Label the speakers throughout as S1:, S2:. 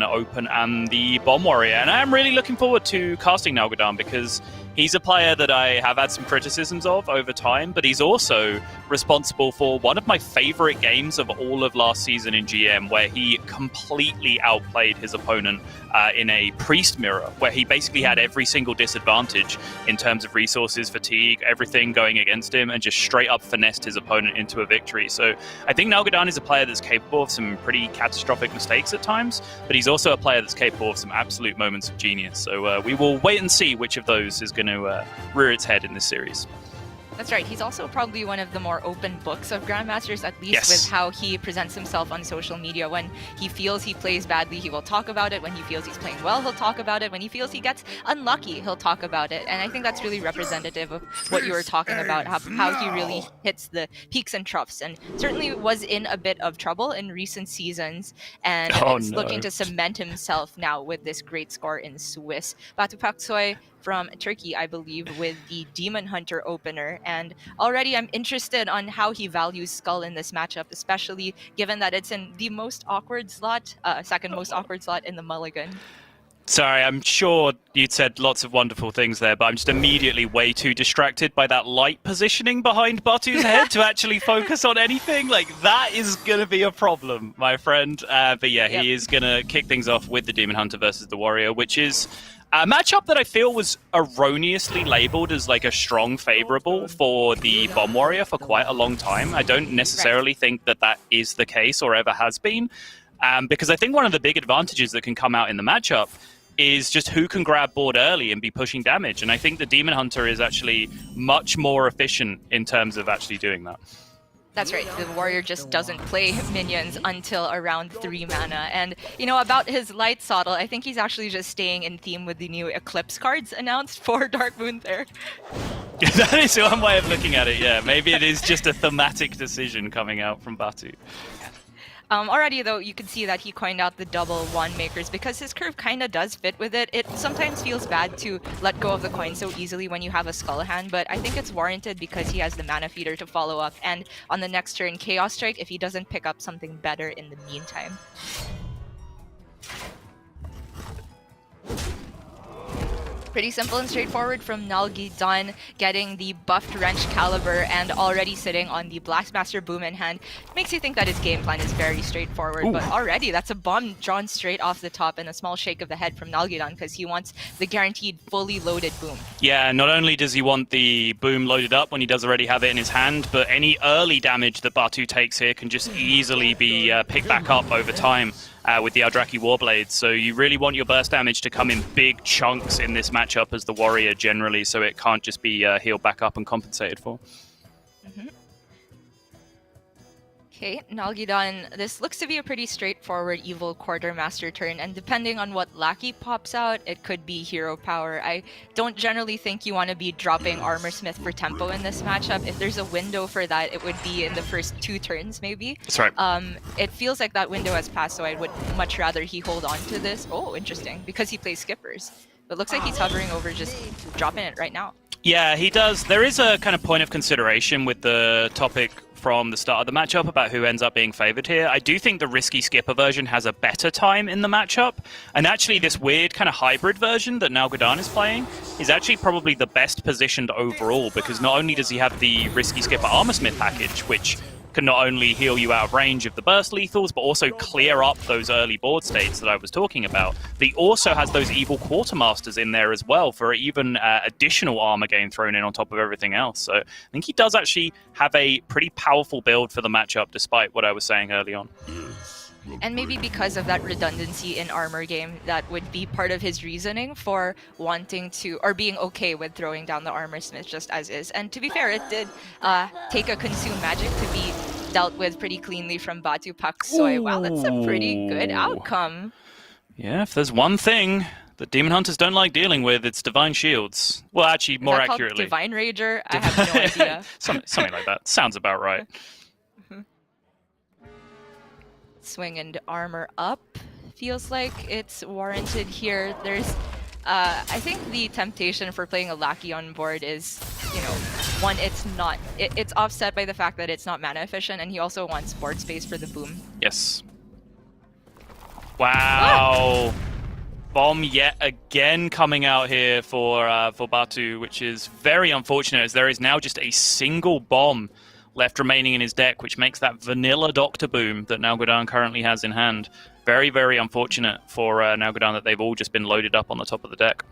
S1: Open and the Bomb Warrior, and I'm really looking forward to casting Nalgadan because he's a player that I have had some criticisms of over time, but he's also responsible for one of my favorite games of all of last season in GM, where he completely outplayed his opponent in a Priest mirror, where he basically had every single disadvantage in terms of resources, fatigue, everything going against him, and just straight up finessed his opponent into a victory. So I think Nalgadan is a player that's capable of some pretty catastrophic mistakes at times, but he's also a player that's capable of some absolute moments of genius. So we will wait and see which of those is going to rear its head in this series.
S2: That's right. He's also probably one of the more open books of Grandmasters, at least with how he presents himself on social media. When he feels he plays badly, he will talk about it. When he feels he's playing well, he'll talk about it. When he feels he gets unlucky, he'll talk about it. And I think that's really representative of what you were talking about, how he really hits the peaks and troughs, and certainly was in a bit of trouble in recent seasons, and is looking to cement himself now with this great score in Swiss. Batu Paksoy from Turkey, I believe, with the Demon Hunter opener. And already I'm interested on how he values Skull in this matchup, especially given that it's in the most awkward slot, second most awkward slot in the Mulligan.
S1: Sorry, I'm sure you'd said lots of wonderful things there, but I'm just immediately way too distracted by that light positioning behind Batu's head to actually focus on anything. Like, that is going to be a problem, my friend. But yeah, he is going to kick things off with the Demon Hunter versus the Warrior, which is a matchup that I feel was erroneously labeled as like a strong favorable for the Bomb Warrior for quite a long time. I don't necessarily think that that is the case or ever has been, because I think one of the big advantages that can come out in the matchup is just who can grab board early and be pushing damage. And I think the Demon Hunter is actually much more efficient in terms of actually doing that.
S2: That's right, the Warrior just doesn't play minions until around 3 mana. And, you know, about his Light Sottle, I think he's actually just staying in theme with the new Eclipse cards announced for Dark Moon there.
S1: That is one way of looking at it, yeah. Maybe it is just a thematic decision coming out from Batu.
S2: Already, though, you can see that he coined out the double wand makers because his curve kind of does fit with it. It sometimes feels bad to let go of the coin so easily when you have a Skull hand, but I think it's warranted because he has the mana feeder to follow up, and on the next turn, Chaos Strike if he doesn't pick up something better in the meantime. Pretty simple and straightforward from Nalgadan, getting the buffed Wrench Caliber and already sitting on the Blastmaster Boom in hand. Makes you think that his game plan is very straightforward, but already that's a bomb drawn straight off the top and a small shake of the head from Nalgadan because he wants the guaranteed fully loaded boom.
S1: Yeah, not only does he want the boom loaded up when he does already have it in his hand, but any early damage that Batu takes here can just easily be picked back up over time. With the Eldraki Warblades. So you really want your burst damage to come in big chunks in this matchup as the Warrior generally, so it can't just be healed back up and compensated for.
S2: Okay, Nalgadan, this looks to be a pretty straightforward Evil Quartermaster turn, and depending on what Lackey pops out, it could be Hero Power. I don't generally think you want to be dropping Armorsmith for tempo in this matchup. If there's a window for that, it would be in the first 2 turns, maybe.
S1: That's right.
S2: It feels like that window has passed, so I would much rather he hold on to this. Oh, interesting, because he plays Skippers. But looks like he's hovering over just dropping it right now.
S1: Yeah, he does. There is a kind of point of consideration with the topic from the start of the matchup about who ends up being favored here. I do think the risky skipper version has a better time in the matchup, and actually this weird kind of hybrid version that Nalgadan is playing is actually probably the best positioned overall, because not only does he have the risky skipper Armorsmith package, which can not only heal you out of range of the burst lethals, but also clear up those early board states that I was talking about. But he also has those evil quartermasters in there as well for even additional armor gain thrown in on top of everything else. So I think he does actually have a pretty powerful build for the matchup, despite what I was saying early on.
S2: And maybe because of that redundancy in armor game, that would be part of his reasoning for wanting to, or being okay with throwing down the Armorsmith just as is. And to be fair, it did take a Consume Magic to be dealt with pretty cleanly from Batu Paksoy. Wow, that's a pretty good outcome.
S1: Yeah, if there's one thing that Demon Hunters don't like dealing with, it's Divine Shields. Well, actually, more accurately,
S2: Divine Rager? I have no idea.
S1: Something like that. Sounds about right.
S2: Swing and armor up. Feels like it's warranted here. There's, I think the temptation for playing a Lackey on board is, you know, one, it's offset by the fact that it's not mana efficient, and he also wants board space for the boom.
S1: Yes. Wow. Bomb yet again coming out here for Batu, which is very unfortunate, as there is now just a single bomb left remaining in his deck, which makes that vanilla Doctor Boom that Nalghodon currently has in hand. Very, very unfortunate for Nalghodon that they've all just been loaded up on the top of the deck.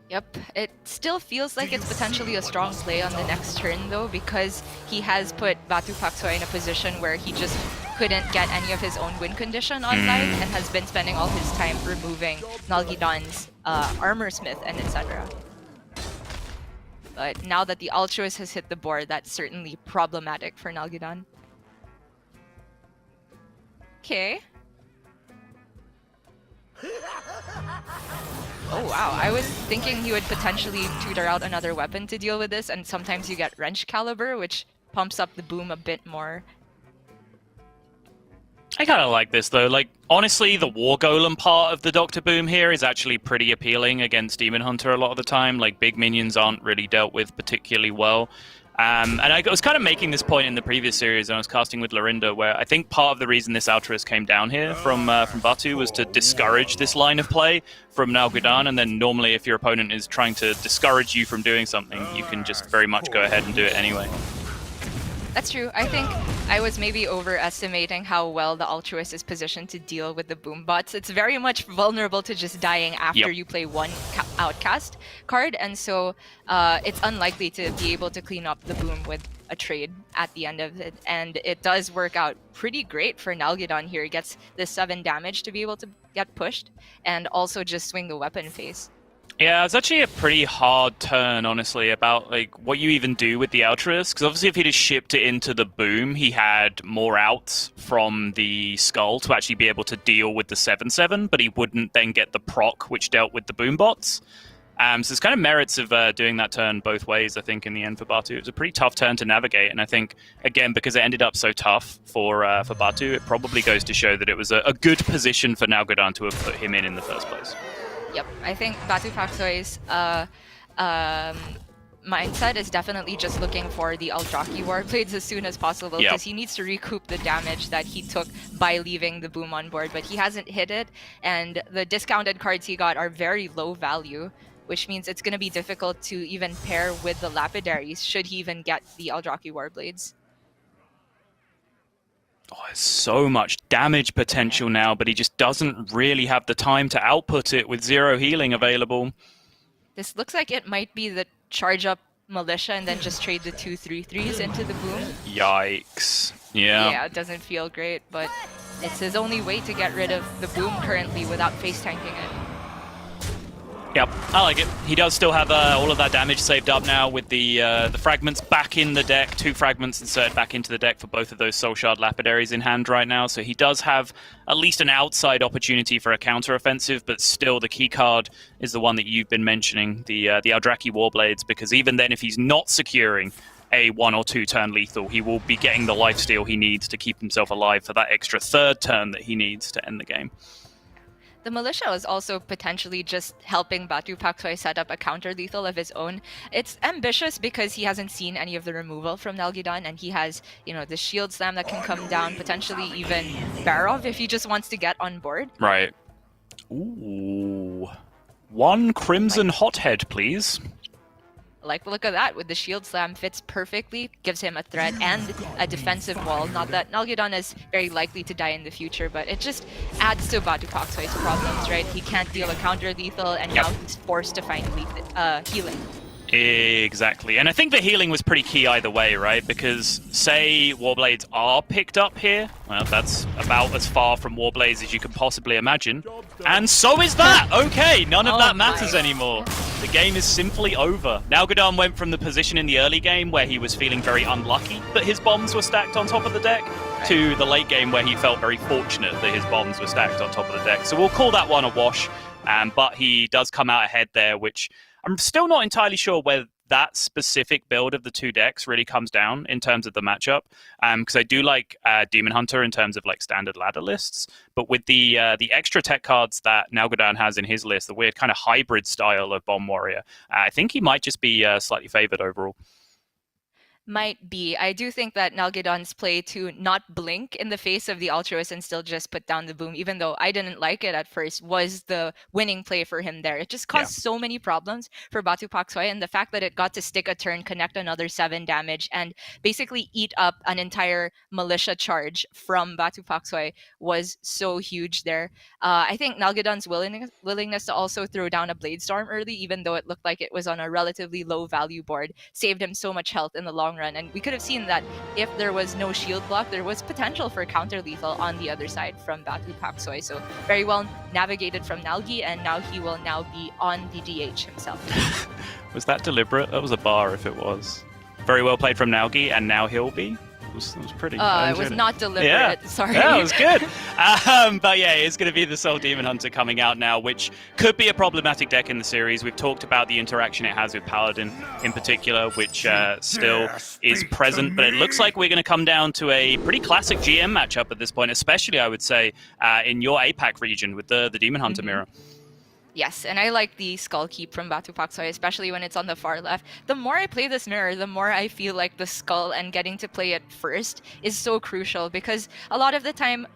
S2: Yep, it still feels like it's potentially a strong play on the next turn though, because he has put Batu Paksoy in a position where he just couldn't get any of his own win condition on side and has been spending all his time removing Nalghodon's armor smith and etc. But now that the Altruist has hit the board, that's certainly problematic for Nalghodon. Okay. Oh wow, I was thinking he would potentially tutor out another weapon to deal with this, and sometimes you get Wrench Caliber, which pumps up the boom a bit more.
S1: I kind of like this though. Like, honestly, the War Golem part of the Doctor Boom here is actually pretty appealing against Demon Hunter a lot of the time. Like, big minions aren't really dealt with particularly well. And I was kind of making this point in the previous series when I was casting with Lorinda, where I think part of the reason this Altruist came down here from Batu was to discourage this line of play from Nalghodon, and then normally if your opponent is trying to discourage you from doing something, you can just very much go ahead and do it anyway.
S2: That's true. I think I was maybe overestimating how well the Altruist is positioned to deal with the boom bots. It's very much vulnerable to just dying after you play one outcast card, and so it's unlikely to be able to clean up the boom with a trade at the end of it. And it does work out pretty great for Nalghodon here. He gets the 7 damage to be able to get pushed, and also just swing the weapon face.
S1: Yeah, it's actually a pretty hard turn, honestly, about like what you even do with the Altruist. Because obviously if he'd have shipped it into the boom, he had more outs from the skull to actually be able to deal with the 7/7, but he wouldn't then get the proc, which dealt with the boom bots. So there's kind of merits of doing that turn both ways, I think, in the end for Batu. It was a pretty tough turn to navigate, and I think, again, because it ended up so tough for Batu, it probably goes to show that it was a good position for Nalghodon to have put him in the first place.
S2: Yep, I think Batu Paksoy's mindset is definitely just looking for the Eldraki Warblades as soon as possible, because he needs to recoup the damage that he took by leaving the boom on board, but he hasn't hit it, and the discounted cards he got are very low value, which means it's going to be difficult to even pair with the Lapidaries should he even get the Eldraki Warblades.
S1: Oh, there's so much damage potential now, but he just doesn't really have the time to output it with 0 healing available.
S2: This looks like it might be the charge up Militia and then just trade the 2/3/3s into the boom.
S1: Yikes. Yeah.
S2: Yeah, it doesn't feel great, but it's his only way to get rid of the boom currently without face tanking it.
S1: Yep, I like it. He does still have all of that damage saved up now with the fragments back in the deck. 2 fragments inserted back into the deck for both of those Soul Shard Lapidaries in hand right now. So he does have at least an outside opportunity for a counter-offensive, but still the key card is the one that you've been mentioning, the Eldraki Warblades, because even then if he's not securing a 1 or 2 turn lethal, he will be getting the lifesteal he needs to keep himself alive for that extra 3rd turn that he needs to end the game.
S2: The Militia is also potentially just helping Batu Paksoy set up a counter-lethal of his own. It's ambitious because he hasn't seen any of the removal from Nalghodon, and he has, you know, the Shield Slam that can come down, potentially even Barov if he just wants to get on board.
S1: Right. Ooh. 1 Crimson Hothead, please.
S2: Like, look at that, with the Shield Slam fits perfectly, gives him a threat and a defensive wall. Not that Nalghodon is very likely to die in the future, but it just adds to Batu Paksoy's problems, right? He can't deal a counter-lethal, and now he's forced to find healing.
S1: Exactly, and I think the healing was pretty key either way, right? Because say Warblades are picked up here, well, that's about as far from Warblades as you can possibly imagine. And so is that! Okay, none of that matters anymore. The game is simply over. Nalghodon went from the position in the early game where he was feeling very unlucky that his bombs were stacked on top of the deck, to the late game where he felt very fortunate that his bombs were stacked on top of the deck. So we'll call that one a wash, but he does come out ahead there, which I'm still not entirely sure where that specific build of the 2 decks really comes down in terms of the matchup, because I do like Demon Hunter in terms of like standard ladder lists, but with the extra tech cards that Nalghodon has in his list, the weird kind of hybrid style of Bomb Warrior, I think he might just be slightly favored overall.
S2: Might be. I do think that Nalgidon's play to not blink in the face of the Altruist and still just put down the boom, even though I didn't like it at first, was the winning play for him there. It just caused so many problems for Batu Paksoy, and the fact that it got to stick a turn, connect another 7 damage, and basically eat up an entire militia charge from Batu Paksoy was so huge there. I think Nalgidon's willingness to also throw down a Blade Storm early, even though it looked like it was on a relatively low value board, saved him so much health in the long run. And we could have seen that if there was no shield block, there was potential for counter lethal on the other side from Batu Paksoy. So very well navigated from Nalgi, and now he will now be on the DH himself.
S1: Was that deliberate? That was a bar if it was. Very well played from Nalgi, and now he'll be. It was pretty.
S2: It was not deliberate.
S1: Yeah.
S2: Sorry.
S1: Yeah, it was good. But yeah, it's going to be the Soul Demon Hunter coming out now, which could be a problematic deck in the series. We've talked about the interaction it has with Paladin in particular, which still is present. But it looks like we're going to come down to a pretty classic GM matchup at this point, especially, I would say, in your APAC region with the Demon Hunter mirror.
S2: Yes, and I like the Skull Keep from Batu Paksoy, especially when it's on the far left. The more I play this mirror, the more I feel like the Skull and getting to play it first is so crucial, because a lot of the time,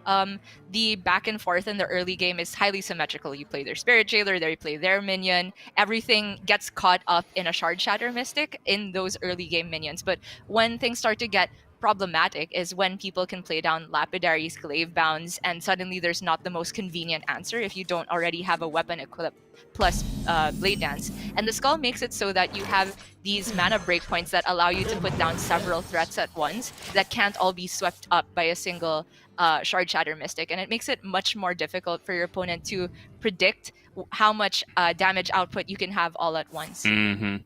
S2: the back and forth in the early game is highly symmetrical. You play their Spirit Jailer, they play their minion. Everything gets caught up in a Shard Shatter Mystic in those early game minions. But when things start to get problematic is when people can play down Lapidaries, Glaive Bounds, and suddenly there's not the most convenient answer if you don't already have a weapon equip plus Blade Dance. And the Skull makes it so that you have these mana breakpoints that allow you to put down several threats at once that can't all be swept up by a single Shard Shatter Mystic. And it makes it much more difficult for your opponent to predict how much damage output you can have all at once.
S1: Mm-hmm.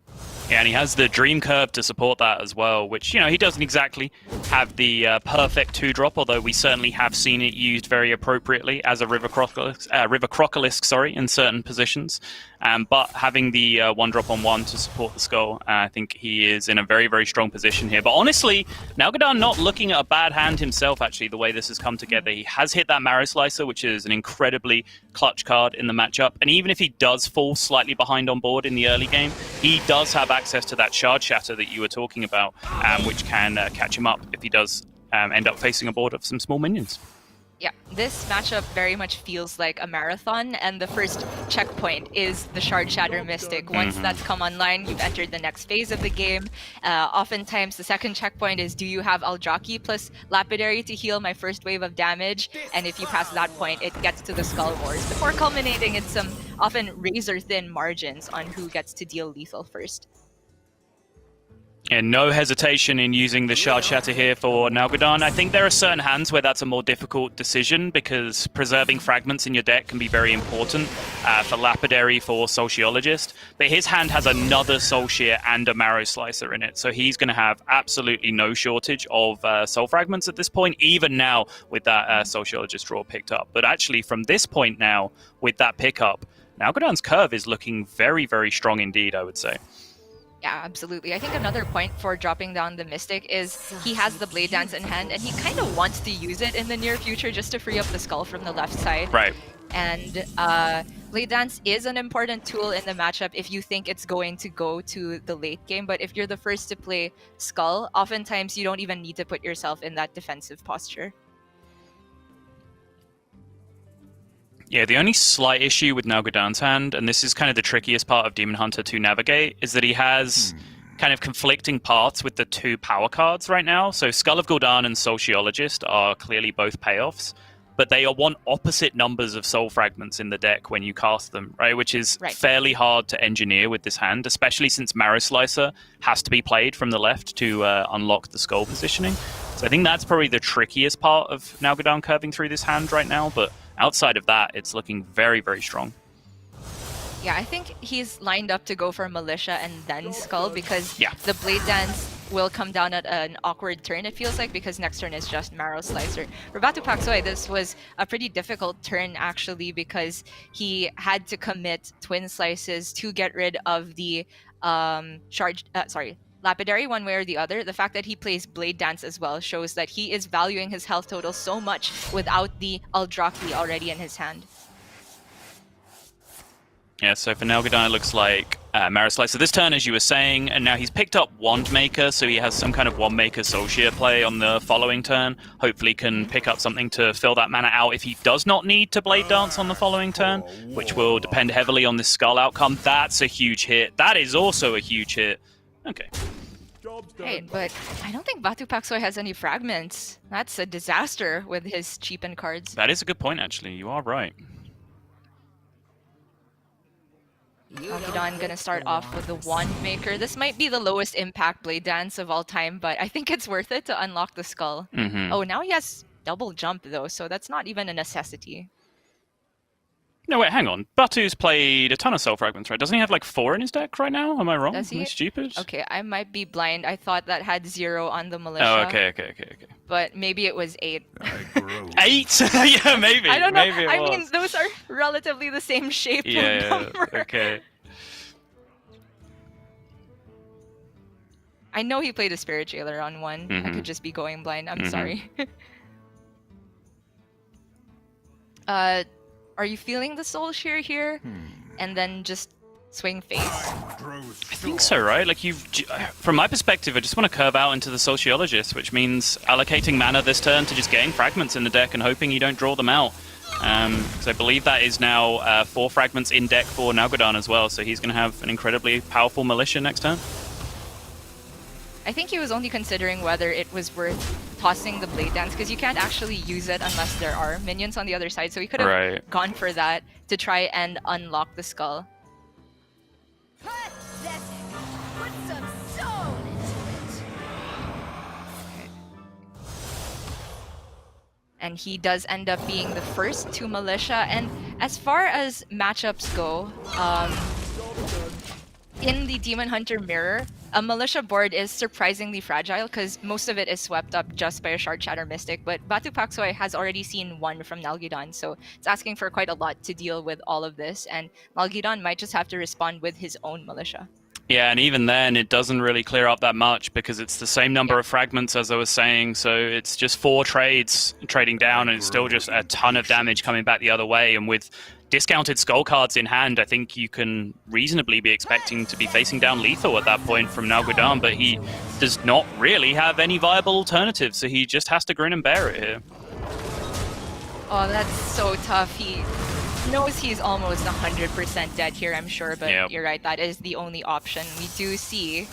S1: Yeah, and he has the Dream Curve to support that as well, which, you know, he doesn't exactly have the perfect 2-drop, although we certainly have seen it used very appropriately as a River Crocolisk, in certain positions. But having the 1-drop on 1 to support the Skull, I think he is in a very, very strong position here. But honestly, Nalgadon not looking at a bad hand himself, actually, the way this has come together. He has hit that Marrow Slicer, which is an incredibly clutch card in the matchup. And even if he does fall slightly behind on board in the early game, he does have access to that Shard Shatter that you were talking about, which can catch him up if he does end up facing a board of some small minions.
S2: Yeah, this matchup very much feels like a marathon, and the first checkpoint is the Shard Shatter Mystic. Once that's come online, you've entered the next phase of the game. Oftentimes, the second checkpoint is, do you have Aldraki plus Lapidary to heal my first wave of damage? And if you pass that point, it gets to the Skull Wars, before culminating in some often razor-thin margins on who gets to deal lethal first.
S1: And no hesitation in using the Shard Shatter here for Nalgadon. I think there are certain hands where that's a more difficult decision, because preserving fragments in your deck can be very important for Lapidary, for Sociologist. But his hand has another Soul Shear and a Marrow Slicer in it, so he's going to have absolutely no shortage of Soul Fragments at this point, even now with that Sociologist draw picked up. But actually, from this point now, with that pickup, Nalgadon's curve is looking very, very strong indeed, I would say.
S2: Yeah, absolutely. I think another point for dropping down the Mystic is he has the Blade Dance in hand, and he kind of wants to use it in the near future just to free up the Skull from the left side.
S1: Right.
S2: And Blade Dance is an important tool in the matchup if you think it's going to go to the late game. But if you're the first to play Skull, oftentimes you don't even need to put yourself in that defensive posture.
S1: Yeah, the only slight issue with Nalgadon's hand, and this is kind of the trickiest part of Demon Hunter to navigate, is that he has kind of conflicting paths with the 2 power cards right now. So Skull of Gul'dan and Sociologist are clearly both payoffs, but they want opposite numbers of soul fragments in the deck when you cast them, right? Which is fairly hard to engineer with this hand, especially since Marrow Slicer has to be played from the left to unlock the Skull positioning. So I think that's probably the trickiest part of Nalgadon curving through this hand right now, but outside of that, it's looking very, very strong.
S2: Yeah, I think he's lined up to go for Militia and then Skull, because the Blade Dance will come down at an awkward turn, it feels like, because next turn is just Marrow Slicer. For Batu Paksoy, this was a pretty difficult turn, actually, because he had to commit Twin Slices to get rid of the Lapidary one way or the other. The fact that he plays Blade Dance as well shows that he is valuing his health total so much without the Aldraki already in his hand.
S1: Yeah, so for Nalgadon, it looks like Marislice. So this turn, as you were saying, and now he's picked up Wand Maker, so he has some kind of Wand Maker Soulshear play on the following turn. Hopefully can pick up something to fill that mana out if he does not need to Blade Dance on the following turn, which will depend heavily on this Skull outcome. That's a huge hit. That is also a huge hit. Okay.
S2: Right, but I don't think Batu Paksoi has any fragments. That's a disaster with his cheapened cards.
S1: That is a good point, actually. You are right.
S2: Nalgidon gonna start off with the Wand Maker. This might be the lowest impact Blade Dance of all time, but I think it's worth it to unlock the Skull. Oh, now he has double jump though, so that's not even a necessity.
S1: No, wait, hang on. Batu's played a ton of Soul Fragments, right? Doesn't he have like 4 in his deck right now? Am I wrong?
S2: Does he?
S1: Am I stupid?
S2: Okay, I might be blind. I thought that had 0 on the Militia.
S1: Oh, okay.
S2: But maybe it was 8.
S1: 8? Yeah, maybe.
S2: I don't know.
S1: Maybe
S2: I mean, those are relatively the same shape of number.
S1: Okay.
S2: I know he played a Spirit Jailer on 1. I could just be going blind. I'm sorry. Are you feeling the Soul Shear here? And then just swing face?
S1: I think so, right? Like from my perspective, I just want to curve out into the Sociologist, which means allocating mana this turn to just getting fragments in the deck and hoping you don't draw them out. So I believe that is now 4 fragments in deck for Nalgidon as well, so he's going to have an incredibly powerful Militia next turn.
S2: I think he was only considering whether it was worth tossing the Blade Dance, because you can't actually use it unless there are minions on the other side, so he could have gone for that to try and unlock the Skull.
S3: Pathetic. Put some soul into it.
S2: And he does end up being the first to Militia, and as far as matchups go, in the Demon Hunter Mirror, a Militia board is surprisingly fragile because most of it is swept up just by a Shard Shatter Mystic, but Batu Paksoi has already seen 1 from Nalgidon, so it's asking for quite a lot to deal with all of this, and Nalgidon might just have to respond with his own Militia.
S1: Yeah, and even then, it doesn't really clear up that much because it's the same number of fragments as I was saying, so it's just 4 trades trading down, and it's still just a ton of damage coming back the other way, and with discounted Skull cards in hand, I think you can reasonably be expecting to be facing down lethal at that point from Nalgidon, but he does not really have any viable alternatives, so he just has to grin and bear it here.
S2: Oh, that's so tough. He knows he's almost 100% dead here, I'm sure, but you're right, that is the only option. We do see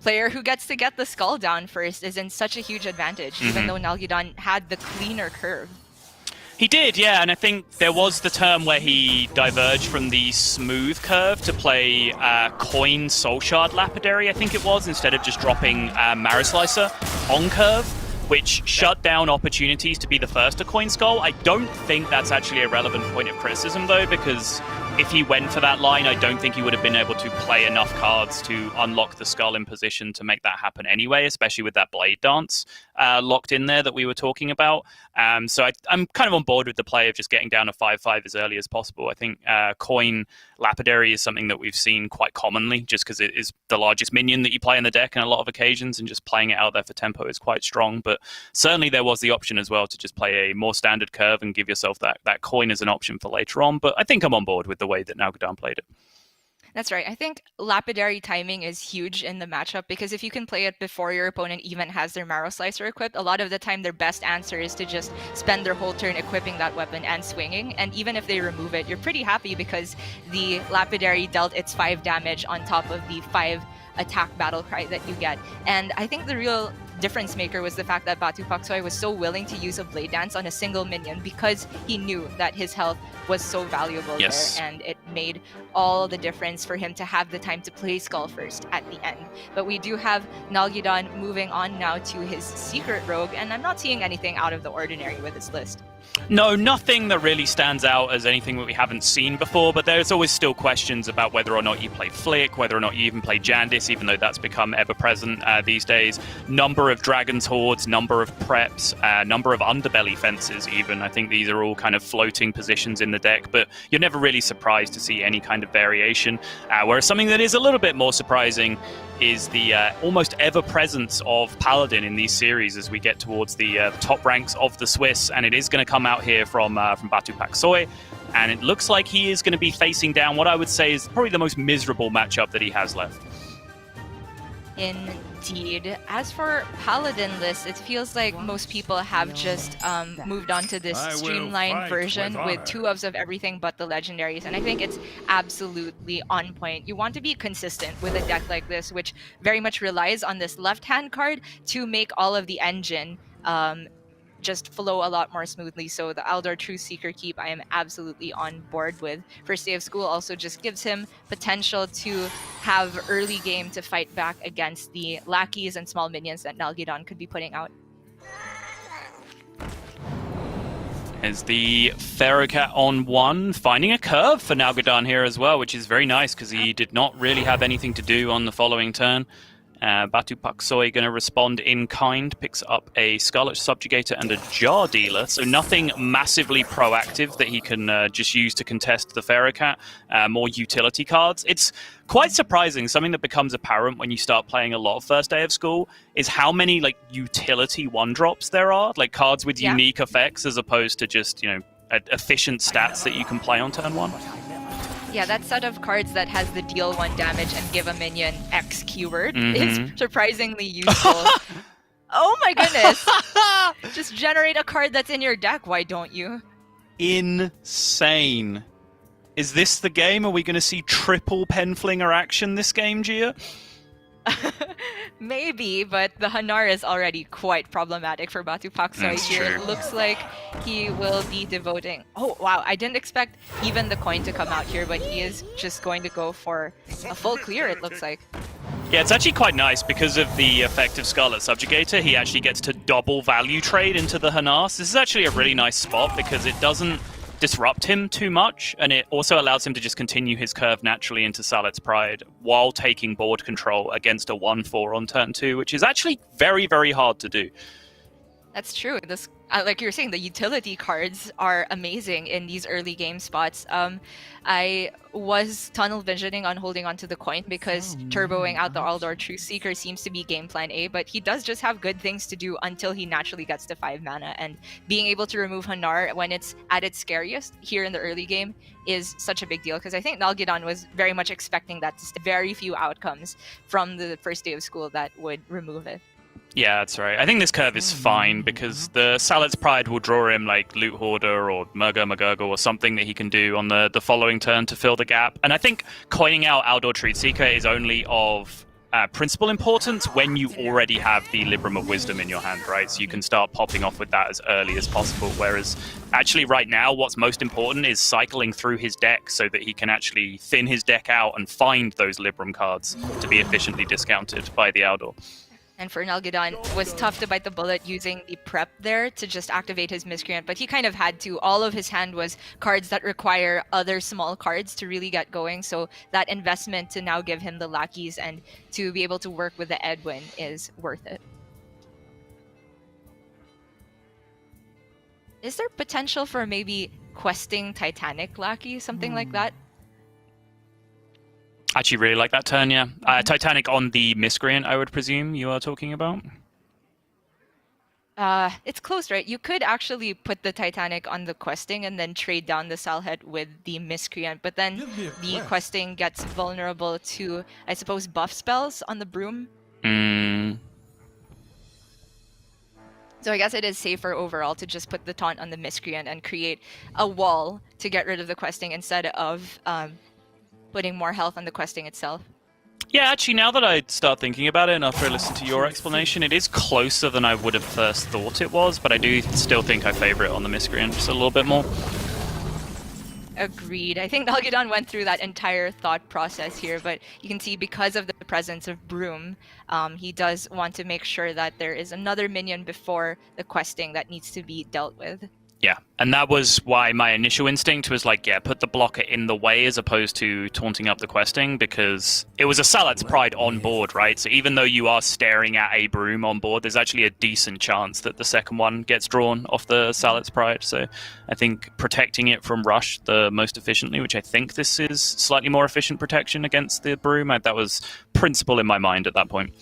S2: player who gets to get the Skull down first is in such a huge advantage, even though Nalgidon had the cleaner curve.
S1: He did, yeah, and I think there was the term where he diverged from the smooth curve to play Coin Soul Shard Lapidary, I think it was, instead of just dropping Marislicer on curve, which shut down opportunities to be the first to coin Skull. I don't think that's actually a relevant point of criticism, though, because if he went for that line, I don't think he would have been able to play enough cards to unlock the Skull in position to make that happen anyway, especially with that Blade Dance locked in there that we were talking about. So I'm kind of on board with the play of just getting down to 5/5 as early as possible. I think Coin Lapidary is something that we've seen quite commonly, just because it is the largest minion that you play in the deck on a lot of occasions, and just playing it out there for tempo is quite strong. But certainly there was the option as well to just play a more standard curve and give yourself that coin as an option for later on. But I think I'm on board with the way that Nalgidon played it.
S2: That's right. I think Lapidary timing is huge in the matchup, because if you can play it before your opponent even has their Marrow Slicer equipped, a lot of the time their best answer is to just spend their whole turn equipping that weapon and swinging. And even if they remove it, you're pretty happy because the Lapidary dealt its 5 damage on top of the 5 attack battle cry that you get. And I think the real difference maker was the fact that Batu Paksoi was so willing to use a Blade Dance on a single minion because he knew that his health was so valuable there, and it made all the difference for him to have the time to play Skull first at the end. But we do have Nalgidon moving on now to his Secret Rogue, and I'm not seeing anything out of the ordinary with his list.
S1: No, nothing that really stands out as anything that we haven't seen before, but there's always still questions about whether or not you play Flick, whether or not you even play Jandis, even though that's become ever-present these days. Number of Dragon's Hordes, number of preps, number of Underbelly fences even. I think these are all kind of floating positions in the deck, but you're never really surprised to see any kind of variation. Whereas something that is a little bit more surprising is the almost ever-presence of Paladin in these series as we get towards the top ranks of the Swiss, and it is going to come out here from Batu Paksoi. And it looks like he is going to be facing down what I would say is probably the most miserable matchup that he has left.
S2: Indeed. As for Paladin list, it feels like most people have just moved on to this streamlined version with 2 of everything but the legendaries, and I think it's absolutely on point. You want to be consistent with a deck like this, which very much relies on this left-hand card to make all of the engine just flow a lot more smoothly. So the Aldor Truth Seeker keep I am absolutely on board with. First Day of School also just gives him potential to have early game to fight back against the lackeys and small minions that Nalgidon could be putting out.
S1: As the Ferrocat on 1, finding a curve for Nalgidon here as well, which is very nice because he did not really have anything to do on the following turn. Batu Paksoi going to respond in kind, picks up a Scarlet Subjugator and a Jar Dealer, so nothing massively proactive that he can just use to contest the Ferrocat, more utility cards. It's quite surprising, something that becomes apparent when you start playing a lot of First Day of School, is how many like utility 1-drops there are, like cards with unique effects as opposed to just, efficient stats that you can play on turn 1.
S2: Yeah, that set of cards that has the deal 1 damage and give a minion X keyword is surprisingly useful. Oh my goodness! Just generate a card that's in your deck, why don't you?
S1: Insane. Is this the game? Are we going to see triple Penflinger action this game, Gia?
S2: Maybe, but the Hanar is already quite problematic for Batu Paksoi here.
S1: True.
S2: It looks like he will be devoting... Oh, wow, I didn't expect even the coin to come out here, but he is just going to go for a full clear, it looks like.
S1: Yeah, it's actually quite nice because of the effect of Scarlet Subjugator. He actually gets to double value trade into the Hanas. This is actually a really nice spot because it doesn't disrupt him too much, and it also allows him to just continue his curve naturally into Salet's Pride while taking board control against a 1-4 on turn 2, which is actually very, very hard to do.
S2: That's true. This, like you were saying, the utility cards are amazing in these early game spots. I was tunnel visioning on holding onto the coin because turboing out the Aldor Truth Seeker seems to be game plan A, but he does just have good things to do until he naturally gets to 5 mana, and being able to remove Hanar when it's at its scariest here in the early game is such a big deal, because I think Nalgidon was very much expecting that, just very few outcomes from the First Day of School that would remove it.
S1: Yeah, that's right. I think this curve is fine because the Salet's Pride will draw him like Loot Hoarder or Murga McGurgle or something that he can do on the following turn to fill the gap. And I think coining out Aldor Truth Seeker is only of principal importance when you already have the Libram of Wisdom in your hand, right? So you can start popping off with that as early as possible. Whereas actually right now, what's most important is cycling through his deck so that he can actually thin his deck out and find those Libram cards to be efficiently discounted by the Aldor.
S2: And for Nalgidon, it was tough to bite the bullet using the prep there to just activate his Miscreant, but he kind of had to. All of his hand was cards that require other small cards to really get going, so that investment to now give him the lackeys and to be able to work with the Edwin is worth it. Is there potential for maybe questing Titanic lackey, something like that?
S1: Actually really like that turn, yeah. Titanic on the Miscreant, I would presume you are talking about?
S2: It's close, right? You could actually put the Titanic on the questing and then trade down the Salhet with the Miscreant, but then the questing gets vulnerable to, I suppose, buff spells on the Broom. So I guess it is safer overall to just put the taunt on the Miscreant and create a wall to get rid of the questing instead of putting more health on the questing itself.
S1: Yeah, actually, now that I start thinking about it and after I listen to your explanation, it is closer than I would have first thought it was, but I do still think I favor it on the Miscreant just a little bit more.
S2: Agreed. I think Nalgidon went through that entire thought process here, but you can see because of the presence of Broom, he does want to make sure that there is another minion before the questing that needs to be dealt with.
S1: Yeah, and that was why my initial instinct was like, yeah, put the blocker in the way as opposed to taunting up the questing, because it was a Salet's Pride on board, right? So even though you are staring at a Broom on board, there's actually a decent chance that the second one gets drawn off the Salet's Pride. So I think protecting it from rush the most efficiently, which I think this is slightly more efficient protection against the Broom, that was principle in my mind at that point.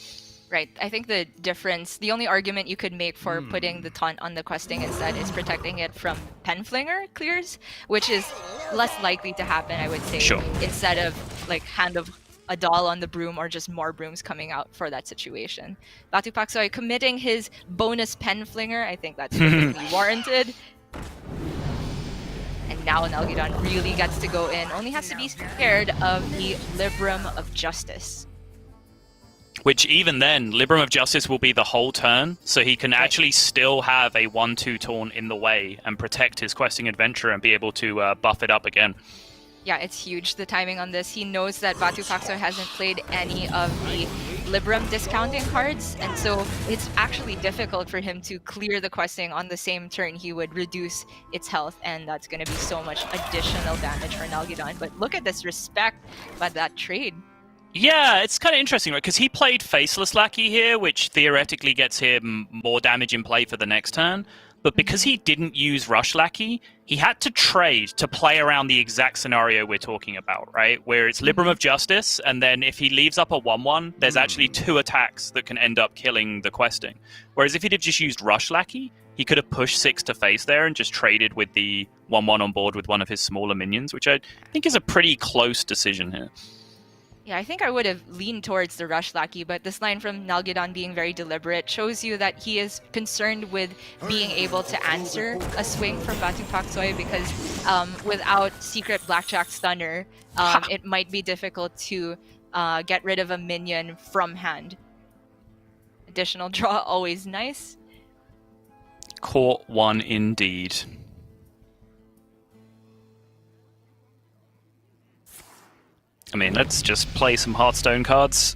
S2: Right. I think the difference, the only argument you could make for putting the taunt on the questing instead is protecting it from Penflinger clears, which is less likely to happen, I would say,
S1: Sure.
S2: instead of like Hand of a Doll on the broom or just more brooms coming out for that situation. Batu Paksoy committing his bonus Penflinger, I think that's perfectly warranted. And now Nalgidon really gets to go in, only has to be scared of the Librum of Justice.
S1: Which even then, Librum of Justice will be the whole turn, so he can actually still have a 1-2 taunt in the way and protect his questing adventure and be able to buff it up again.
S2: Yeah, it's huge, the timing on this. He knows that Batu Paksoy hasn't played any of the Librum discounting cards, and so it's actually difficult for him to clear the questing on the same turn. He would reduce its health, and that's going to be so much additional damage for Nalgidon. But look at this respect by that trade.
S1: Yeah, it's kind of interesting, right? Because he played Faceless Lackey here, which theoretically gets him more damage in play for the next turn. But because he didn't use Rush Lackey, he had to trade to play around the exact scenario we're talking about, right? Where it's Librum of Justice, and then if he leaves up a 1-1, there's actually 2 attacks that can end up killing the questing. Whereas if he'd have just used Rush Lackey, he could have pushed 6 to face there and just traded with the 1-1 on board with one of his smaller minions, which I think is a pretty close decision here.
S2: Yeah, I think I would have leaned towards the Rush Lackey, but this line from Nalgidon being very deliberate shows you that he is concerned with being able to answer a swing from Batu Paksoy, because without Secret Blackjack Stunner, it might be difficult to get rid of a minion from hand. Additional draw, always nice.
S1: Caught one indeed. I mean, let's just play some Hearthstone cards.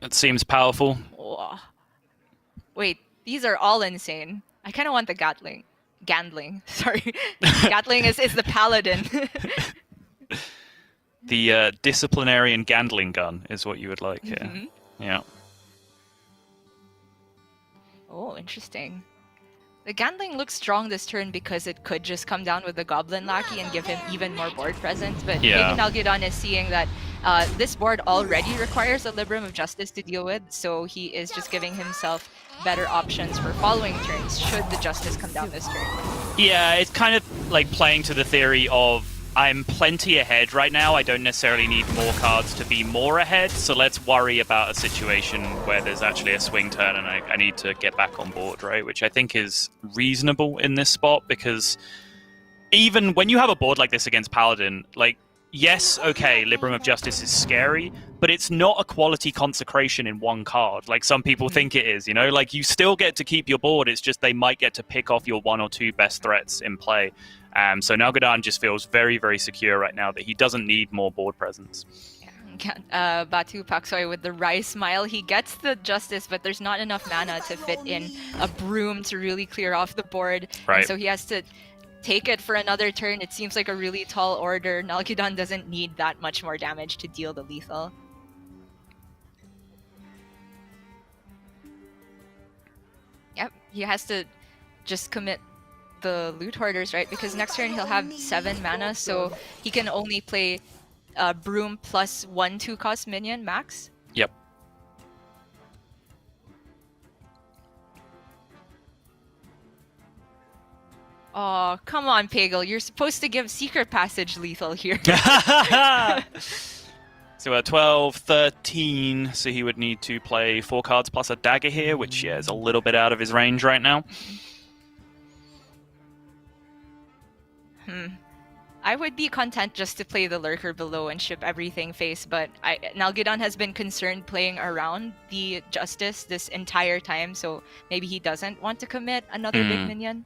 S1: It seems powerful.
S2: Oh. Wait, these are all insane. I kind of want the Gatling. Gandling, sorry. Gatling is the paladin.
S1: The disciplinarian Gandling gun is what you would like here. Yeah.
S2: Oh, interesting. The Gandling looks strong this turn because it could just come down with the Goblin Lackey and give him even more board presence, but maybe Nalgidon is seeing that this board already requires a Librum of Justice to deal with, so he is just giving himself better options for following turns should the Justice come down this turn.
S1: Yeah, it's kind of like playing to the theory of I'm plenty ahead right now. I don't necessarily need more cards to be more ahead, so let's worry about a situation where there's actually a swing turn and I need to get back on board, right? Which I think is reasonable in this spot, because even when you have a board like this against Paladin, like, yes, okay, Librum of Justice is scary, but it's not a quality consecration in one card, like some people think it is, you know? Like, you still get to keep your board, it's just they might get to pick off your 1 or 2 best threats in play. So Nalgidon just feels very, very secure right now that he doesn't need more board presence.
S2: Yeah, Batu Paksoy with the wry smile. He gets the Justice, but there's not enough mana to fit in a Broom to really clear off the board.
S1: Right.
S2: And so he has to take it for another turn. It seems like a really tall order. Nalgidon doesn't need that much more damage to deal the lethal. Yep, he has to just commit the Loot Hoarders, right? Because next turn he'll have 7 mana, so he can only play Broom plus 1/2 cost minion max.
S1: Yep.
S2: Oh, come on, Pagel. You're supposed to give Secret Passage lethal here.
S1: So 12, 13, so he would need to play 4 cards plus a dagger here, which is a little bit out of his range right now.
S2: I would be content just to play the Lurker below and ship everything face, but Nalgidon has been concerned playing around the Justice this entire time, so maybe he doesn't want to commit another big minion.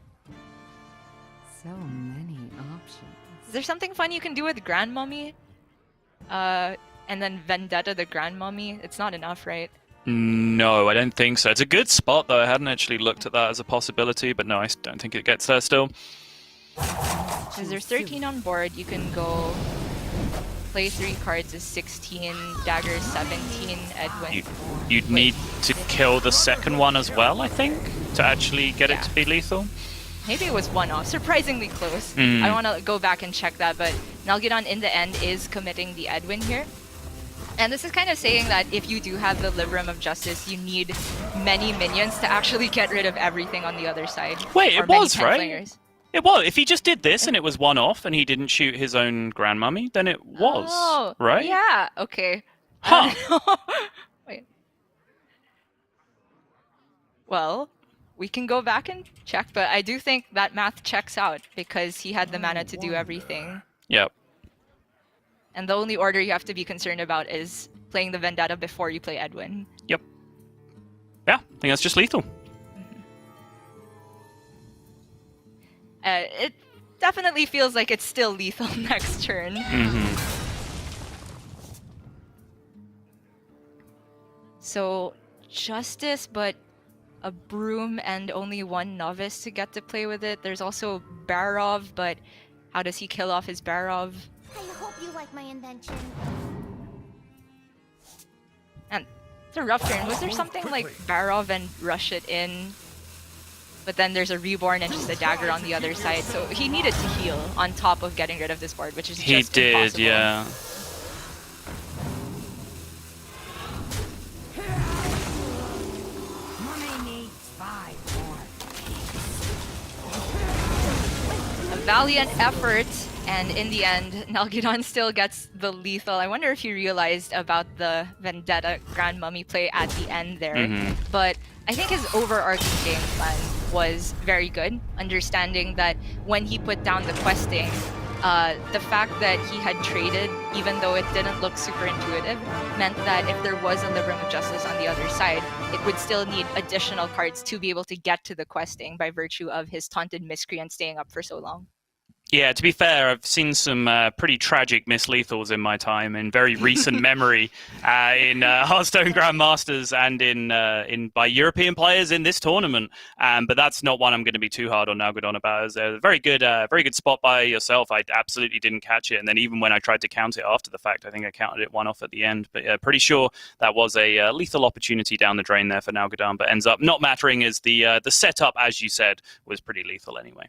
S4: So many options.
S2: Is there something fun you can do with Grandmummy? And then Vendetta the Grandmummy? It's not enough, right?
S1: No, I don't think so. It's a good spot, though. I hadn't actually looked at that as a possibility, but no, I don't think it gets there still.
S2: Because there's 13 on board, you can go play 3 cards as 16, daggers 17, Edwin.
S1: You'd need to kill the second one as well, I think, to actually get it to be lethal.
S2: Maybe it was 1 off, surprisingly close. I want to go back and check that, but Nalgidon in the end is committing the Edwin here. And this is kind of saying that if you do have the Libram of Justice, you need many minions to actually get rid of everything on the other side.
S1: Wait,
S2: or
S1: it
S2: many
S1: was, right?
S2: Penflingers.
S1: It was. If he just did this and it was one-off and he didn't shoot his own Grandmummy, then it was,
S2: Oh,
S1: right?
S2: Yeah, okay.
S1: Huh.
S2: Wait. Well, we can go back and check, but I do think that math checks out because he had the mana to do everything.
S1: Yep.
S2: And the only order you have to be concerned about is playing the Vendetta before you play Edwin.
S1: Yep. Yeah, I think that's just lethal.
S2: It definitely feels like it's still lethal next turn. So, Justice, but a Broom and only one Novice to get to play with it. There's also Barov, but how does he kill off his Barov?
S3: I hope you like my invention.
S2: And it's a rough turn. Was there something like Barov and rush it in? But then there's a Reborn and just a dagger on the other side. So he needed to heal on top of getting rid of this board, which is just impossible.
S1: Yeah.
S2: A valiant effort, and in the end, Nalgidon still gets the lethal. I wonder if he realized about the Vendetta Grand Mummy play at the end there. But I think his overarching game plan was very good, understanding that when he put down the questing, the fact that he had traded, even though it didn't look super intuitive, meant that if there was a Libram of Justice on the other side, it would still need additional cards to be able to get to the questing by virtue of his Taunted Miscreant staying up for so long.
S1: Yeah, to be fair, I've seen some pretty tragic mislethals in my time, in very recent memory, in Hearthstone Grandmasters and in by European players in this tournament. But that's not one I'm going to be too hard on Nalgidon about. It was a very good spot by yourself. I absolutely didn't catch it, and then even when I tried to count it after the fact, I think I counted it one off at the end. But yeah, pretty sure that was a lethal opportunity down the drain there for Nalgidon, but ends up not mattering as the setup, as you said, was pretty lethal anyway.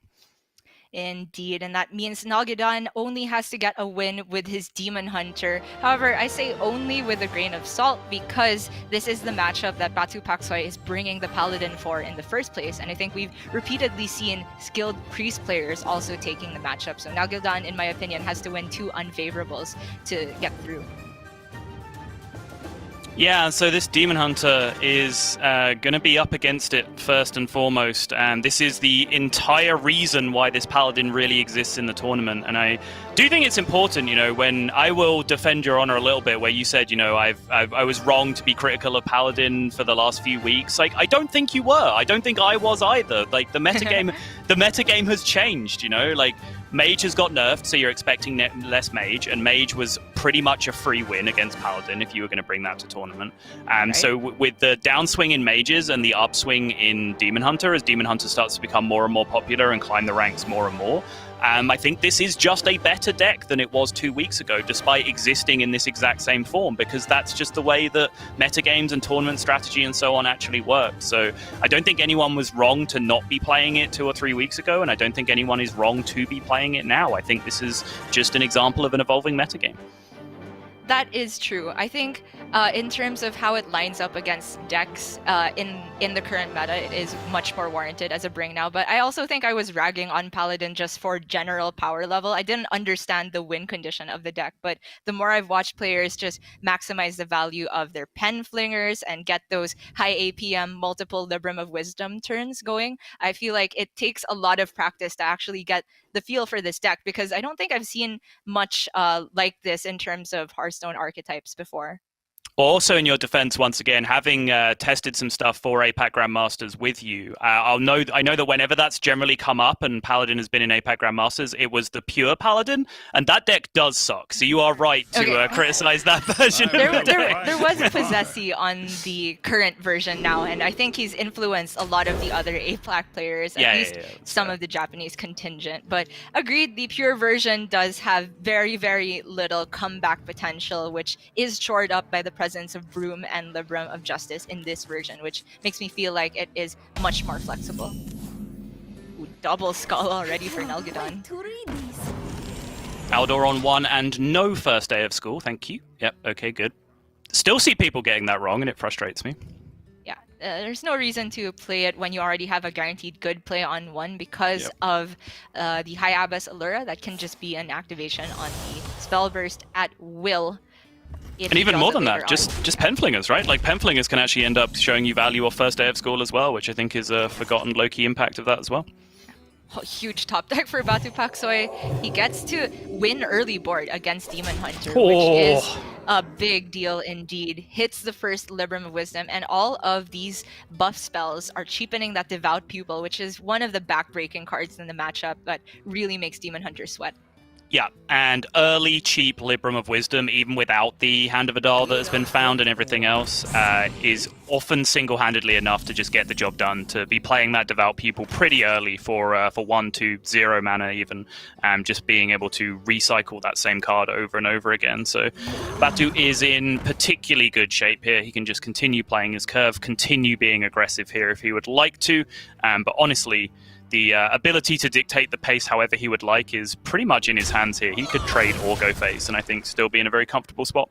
S2: Indeed, and that means Nalgidon only has to get a win with his Demon Hunter. However, I say only with a grain of salt because this is the matchup that Batu Paksoy is bringing the Paladin for in the first place, and I think we've repeatedly seen skilled Priest players also taking the matchup. So Nalgidon, in my opinion, has to win 2 unfavorables to get through.
S1: Yeah, so this Demon Hunter is going to be up against it first and foremost, and this is the entire reason why this Paladin really exists in the tournament. And I do think it's important, when I will defend your honor a little bit, where you said, I was wrong to be critical of Paladin for the last few weeks. Like, I don't think you were. I don't think I was either. Like, the metagame has changed, Like, Mage has got nerfed, so you're expecting less Mage, and Mage was pretty much a free win against Paladin if you were going to bring that to tournament. Right. So with the downswing in Mages and the upswing in Demon Hunter, as Demon Hunter starts to become more and more popular and climb the ranks more and more, I think this is just a better deck than it was 2 weeks ago, despite existing in this exact same form, because that's just the way that metagames and tournament strategy and so on actually work. So I don't think anyone was wrong to not be playing it 2 or 3 weeks ago, and I don't think anyone is wrong to be playing it now. I think this is just an example of an evolving metagame.
S2: That is true. I think in terms of how it lines up against decks in the current meta, it is much more warranted as a bring now. But I also think I was ragging on Paladin just for general power level. I didn't understand the win condition of the deck, but the more I've watched players just maximize the value of their pen flingers and get those high APM multiple Libram of Wisdom turns going, I feel like it takes a lot of practice to actually get the feel for this deck, because I don't think I've seen much like this in terms of Hearthstone archetypes before.
S1: Also, in your defense, once again, having tested some stuff for APAC Grandmasters with you, I know that whenever that's generally come up and Paladin has been in APAC Grandmasters, it was the pure Paladin, and that deck does suck. So you are right to criticize that version.
S2: There was a Possessi on the current version now, and I think he's influenced a lot of the other APAC players, at least some of the Japanese contingent. But agreed, the pure version does have very, very little comeback potential, which is shored up by the presence of Broom and Libram of Justice in this version, which makes me feel like it is much more flexible. Ooh, double skull already for Nalgidon.
S1: Aldor on 1 and no first day of school, thank you. Yep, okay, good. Still see people getting that wrong, and it frustrates me.
S2: Yeah, there's no reason to play it when you already have a guaranteed good play on one because of the High Abbess Allura that can just be an activation on the Spell Burst at will.
S1: And even more than that, just Penflingers, right? Like, Penflingers can actually end up showing you value off first day of school as well, which I think is a forgotten low-key impact of that as well.
S2: Oh, huge top deck for Batu Paksoy. He gets to win early board against Demon Hunter, which is a big deal indeed. Hits the first Libram of Wisdom, and all of these buff spells are cheapening that Devout Pupil, which is one of the back-breaking cards in the matchup that really makes Demon Hunter sweat.
S1: Yeah, and early, cheap Libram of Wisdom, even without the Hand of Adal that has been found and everything else, is often single-handedly enough to just get the job done, to be playing that Devout Pupil pretty early for 1, 2, 0 mana even, just being able to recycle that same card over and over again. So Batu is in particularly good shape here. He can just continue playing his curve, continue being aggressive here if he would like to, but honestly, the ability to dictate the pace however he would like is pretty much in his hands here. He could trade or go face, and I think still be in a very comfortable spot.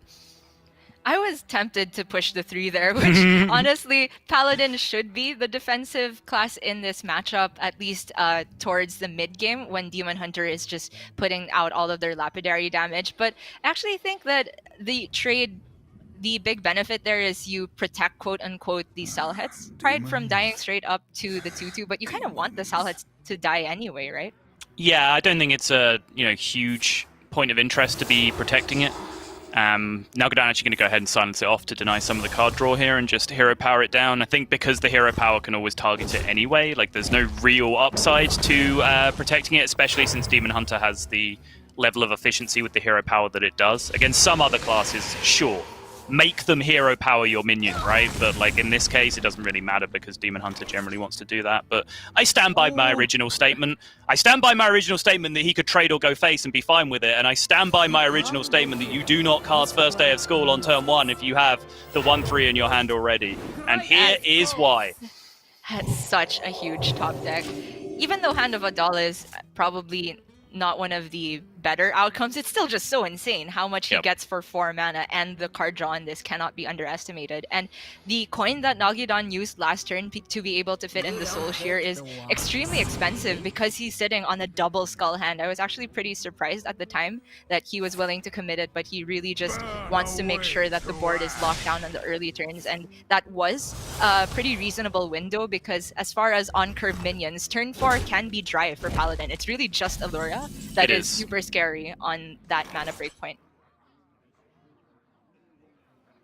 S2: I was tempted to push the 3 there, which honestly, Paladin should be the defensive class in this matchup, at least towards the mid-game when Demon Hunter is just putting out all of their lapidary damage. But I actually think that the big benefit there is you protect, quote-unquote, the cell hits, right, from dying straight up to the 2-2, but you kind of want the cell hits to die anyway, right?
S1: Yeah, I don't think it's a huge point of interest to be protecting it. Nalgadan actually going to go ahead and silence it off to deny some of the card draw here and just hero power it down. I think because the hero power can always target it anyway, like there's no real upside to protecting it, especially since Demon Hunter has the level of efficiency with the hero power that it does. Against some other classes, sure, make them hero power your minion, right? But like in this case, it doesn't really matter because Demon Hunter generally wants to do that. But I stand by my original statement. I stand by my original statement that he could trade or go face and be fine with it. And I stand by my original statement that you do not cast first day of school on turn 1 if you have the 1/3 in your hand already. And here is why.
S2: That's such a huge top deck. Even though Hand of Adal is probably not one of the better outcomes, it's still just so insane how much he gets for 4 mana, and the card draw in this cannot be underestimated. And the coin that Nalgadan used last turn to be able to fit in the Soul Shear is extremely expensive because he's sitting on a double skull hand. I was actually pretty surprised at the time that he was willing to commit it, but he really just wants to make sure that the board is locked down on the early turns, and that was a pretty reasonable window because as far as on-curve minions, turn 4 can be dry for Paladin. It's really just Allura that is super scary on that mana breakpoint.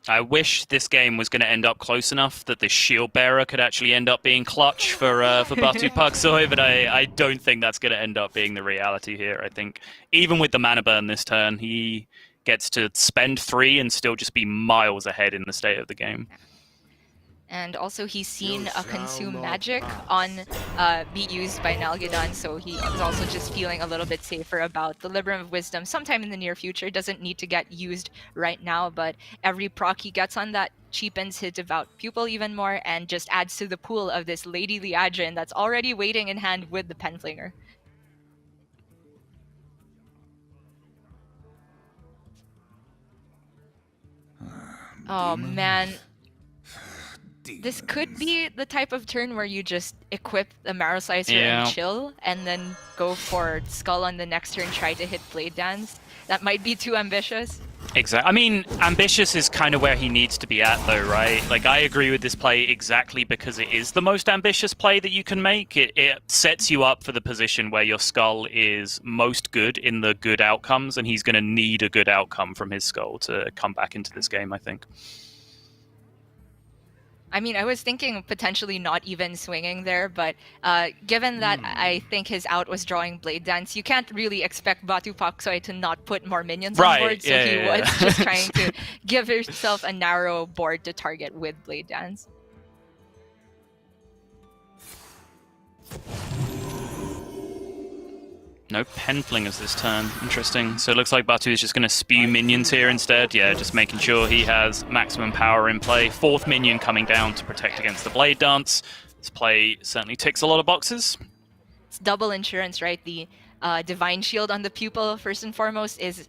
S1: I wish this game was going to end up close enough that the Shield Bearer could actually end up being clutch for Batu Paksoy, but I don't think that's going to end up being the reality here. I think even with the mana burn this turn, he gets to spend 3 and still just be miles ahead in the state of the game.
S2: And also he's seen a Consume Magic on be used by Nalgadan, so he is also just feeling a little bit safer about the Libram of Wisdom sometime in the near future. Doesn't need to get used right now, but every proc he gets on that cheapens his Devout Pupil even more and just adds to the pool of this Lady Liadrin that's already waiting in hand with the Penflinger. Oh man. This could be the type of turn where you just equip the Marrow Slicer and chill, and then go for Skull on the next turn, try to hit Blade Dance. That might be too ambitious.
S1: Exactly. I mean, ambitious is kind of where he needs to be at, though, right? Like, I agree with this play exactly because it is the most ambitious play that you can make. It sets you up for the position where your Skull is most good in the good outcomes, and he's going to need a good outcome from his Skull to come back into this game, I think.
S2: I mean, I was thinking potentially not even swinging there, but given that I think his out was drawing Blade Dance, you can't really expect Batu Paksoy to not put more minions on board, so he was just trying to give himself a narrow board to target with Blade Dance.
S1: No Penflingers this turn. Interesting. So it looks like Batu is just going to spew minions here instead. Yeah, just making sure he has maximum power in play. 4th minion coming down to protect against the Blade Dance. This play certainly ticks a lot of boxes.
S2: It's double insurance, right? The Divine Shield on the Pupil, first and foremost, is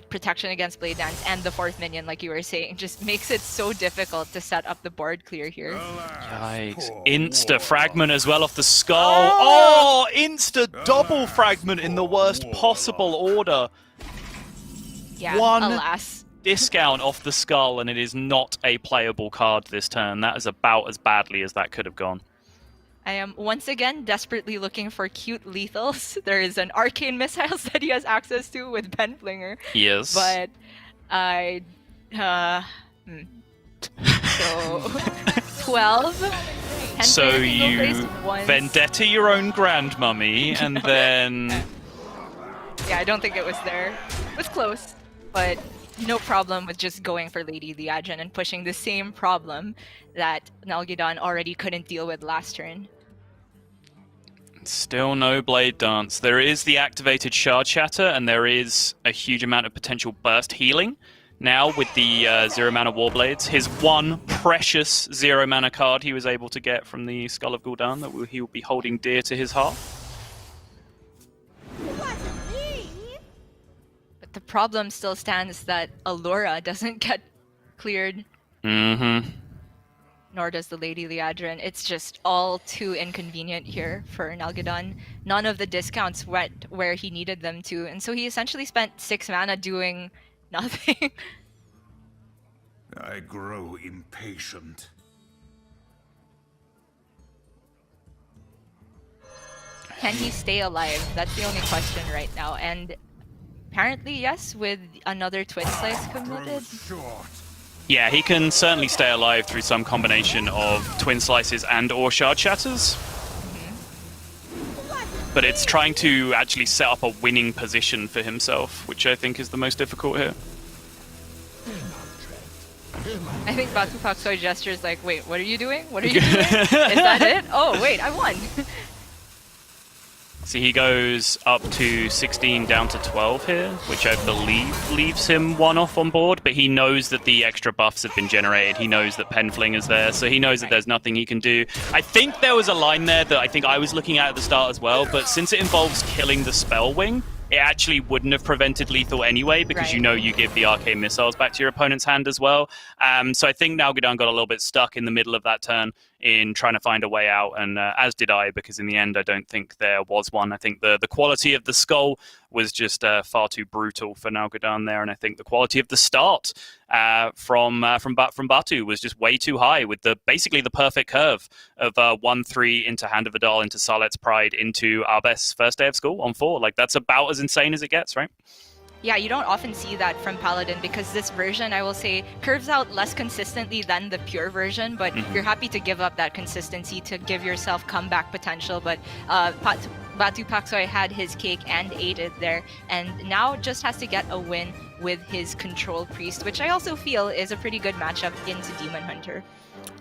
S2: protection against Blade Dance, and the 4th minion, like you were saying, just makes it so difficult to set up the board clear here.
S1: Yikes. Insta fragment as well off the skull. Oh, insta double fragment in the worst possible order.
S2: Yeah,
S1: One
S2: alas.
S1: discount off the skull, and it is not a playable card this turn. That is about as badly as that could have gone.
S2: I am once again desperately looking for cute lethals. There is an arcane missiles that he has access to with Penflinger.
S1: Yes.
S2: But I so 12.
S1: So you vendetta your own grandmummy and then
S2: yeah, I don't think it was there. It was close, but no problem with just going for Lady Liadrin and pushing the same problem that Nalgidon already couldn't deal with last turn.
S1: Still no Blade Dance. There is the activated Shard Shatter, and there is a huge amount of potential burst healing. Now with the 0 mana Warblades, his one precious 0 mana card he was able to get from the Skull of Gul'dan that he will be holding dear to his heart.
S2: But the problem still stands that Allura doesn't get cleared. Nor does the Lady Liadrin. It's just all too inconvenient here for Nalgidon. None of the discounts went where he needed them to, and so he essentially spent 6 mana doing nothing.
S5: I grow impatient.
S2: Can he stay alive? That's the only question right now. And apparently, yes, with another Twin Slice committed.
S1: Yeah, he can certainly stay alive through some combination of Twin Slices and or Shard Shatters. But it's trying to actually set up a winning position for himself, which I think is the most difficult here.
S2: I think Batu Paksoy gestures like, wait, what are you doing? What are you doing? Is that it? Oh, wait, I won.
S1: See, he goes up to 16 down to 12 here, which I believe leaves him 1 off on board, but he knows that the extra buffs have been generated. He knows that Penflinger's there, so he knows that there's nothing he can do. I think there was a line there that I think I was looking at the start as well, but since it involves killing the Spellwing, it actually wouldn't have prevented lethal anyway, because you know you give the arcane missiles back to your opponent's hand as well. So I think Nalgidon got a little bit stuck in the middle of that turn in trying to find a way out, and as did I, because in the end I don't think there was one. I think the quality of the skull was just far too brutal for Nalgidon there, and I think the quality of the start from Batu was just way too high, with basically the perfect curve of 1-3 into Hand of Vidal, into Sarlet's Pride, into Arbeth's first day of school on 4. Like, that's about as insane as it gets, right?
S2: Yeah, you don't often see that from Paladin, because this version, I will say, curves out less consistently than the pure version, but you're happy to give up that consistency to give yourself comeback potential. But Batu Paksoy had his cake and ate it there, and now just has to get a win with his Control Priest, which I also feel is a pretty good matchup into Demon Hunter.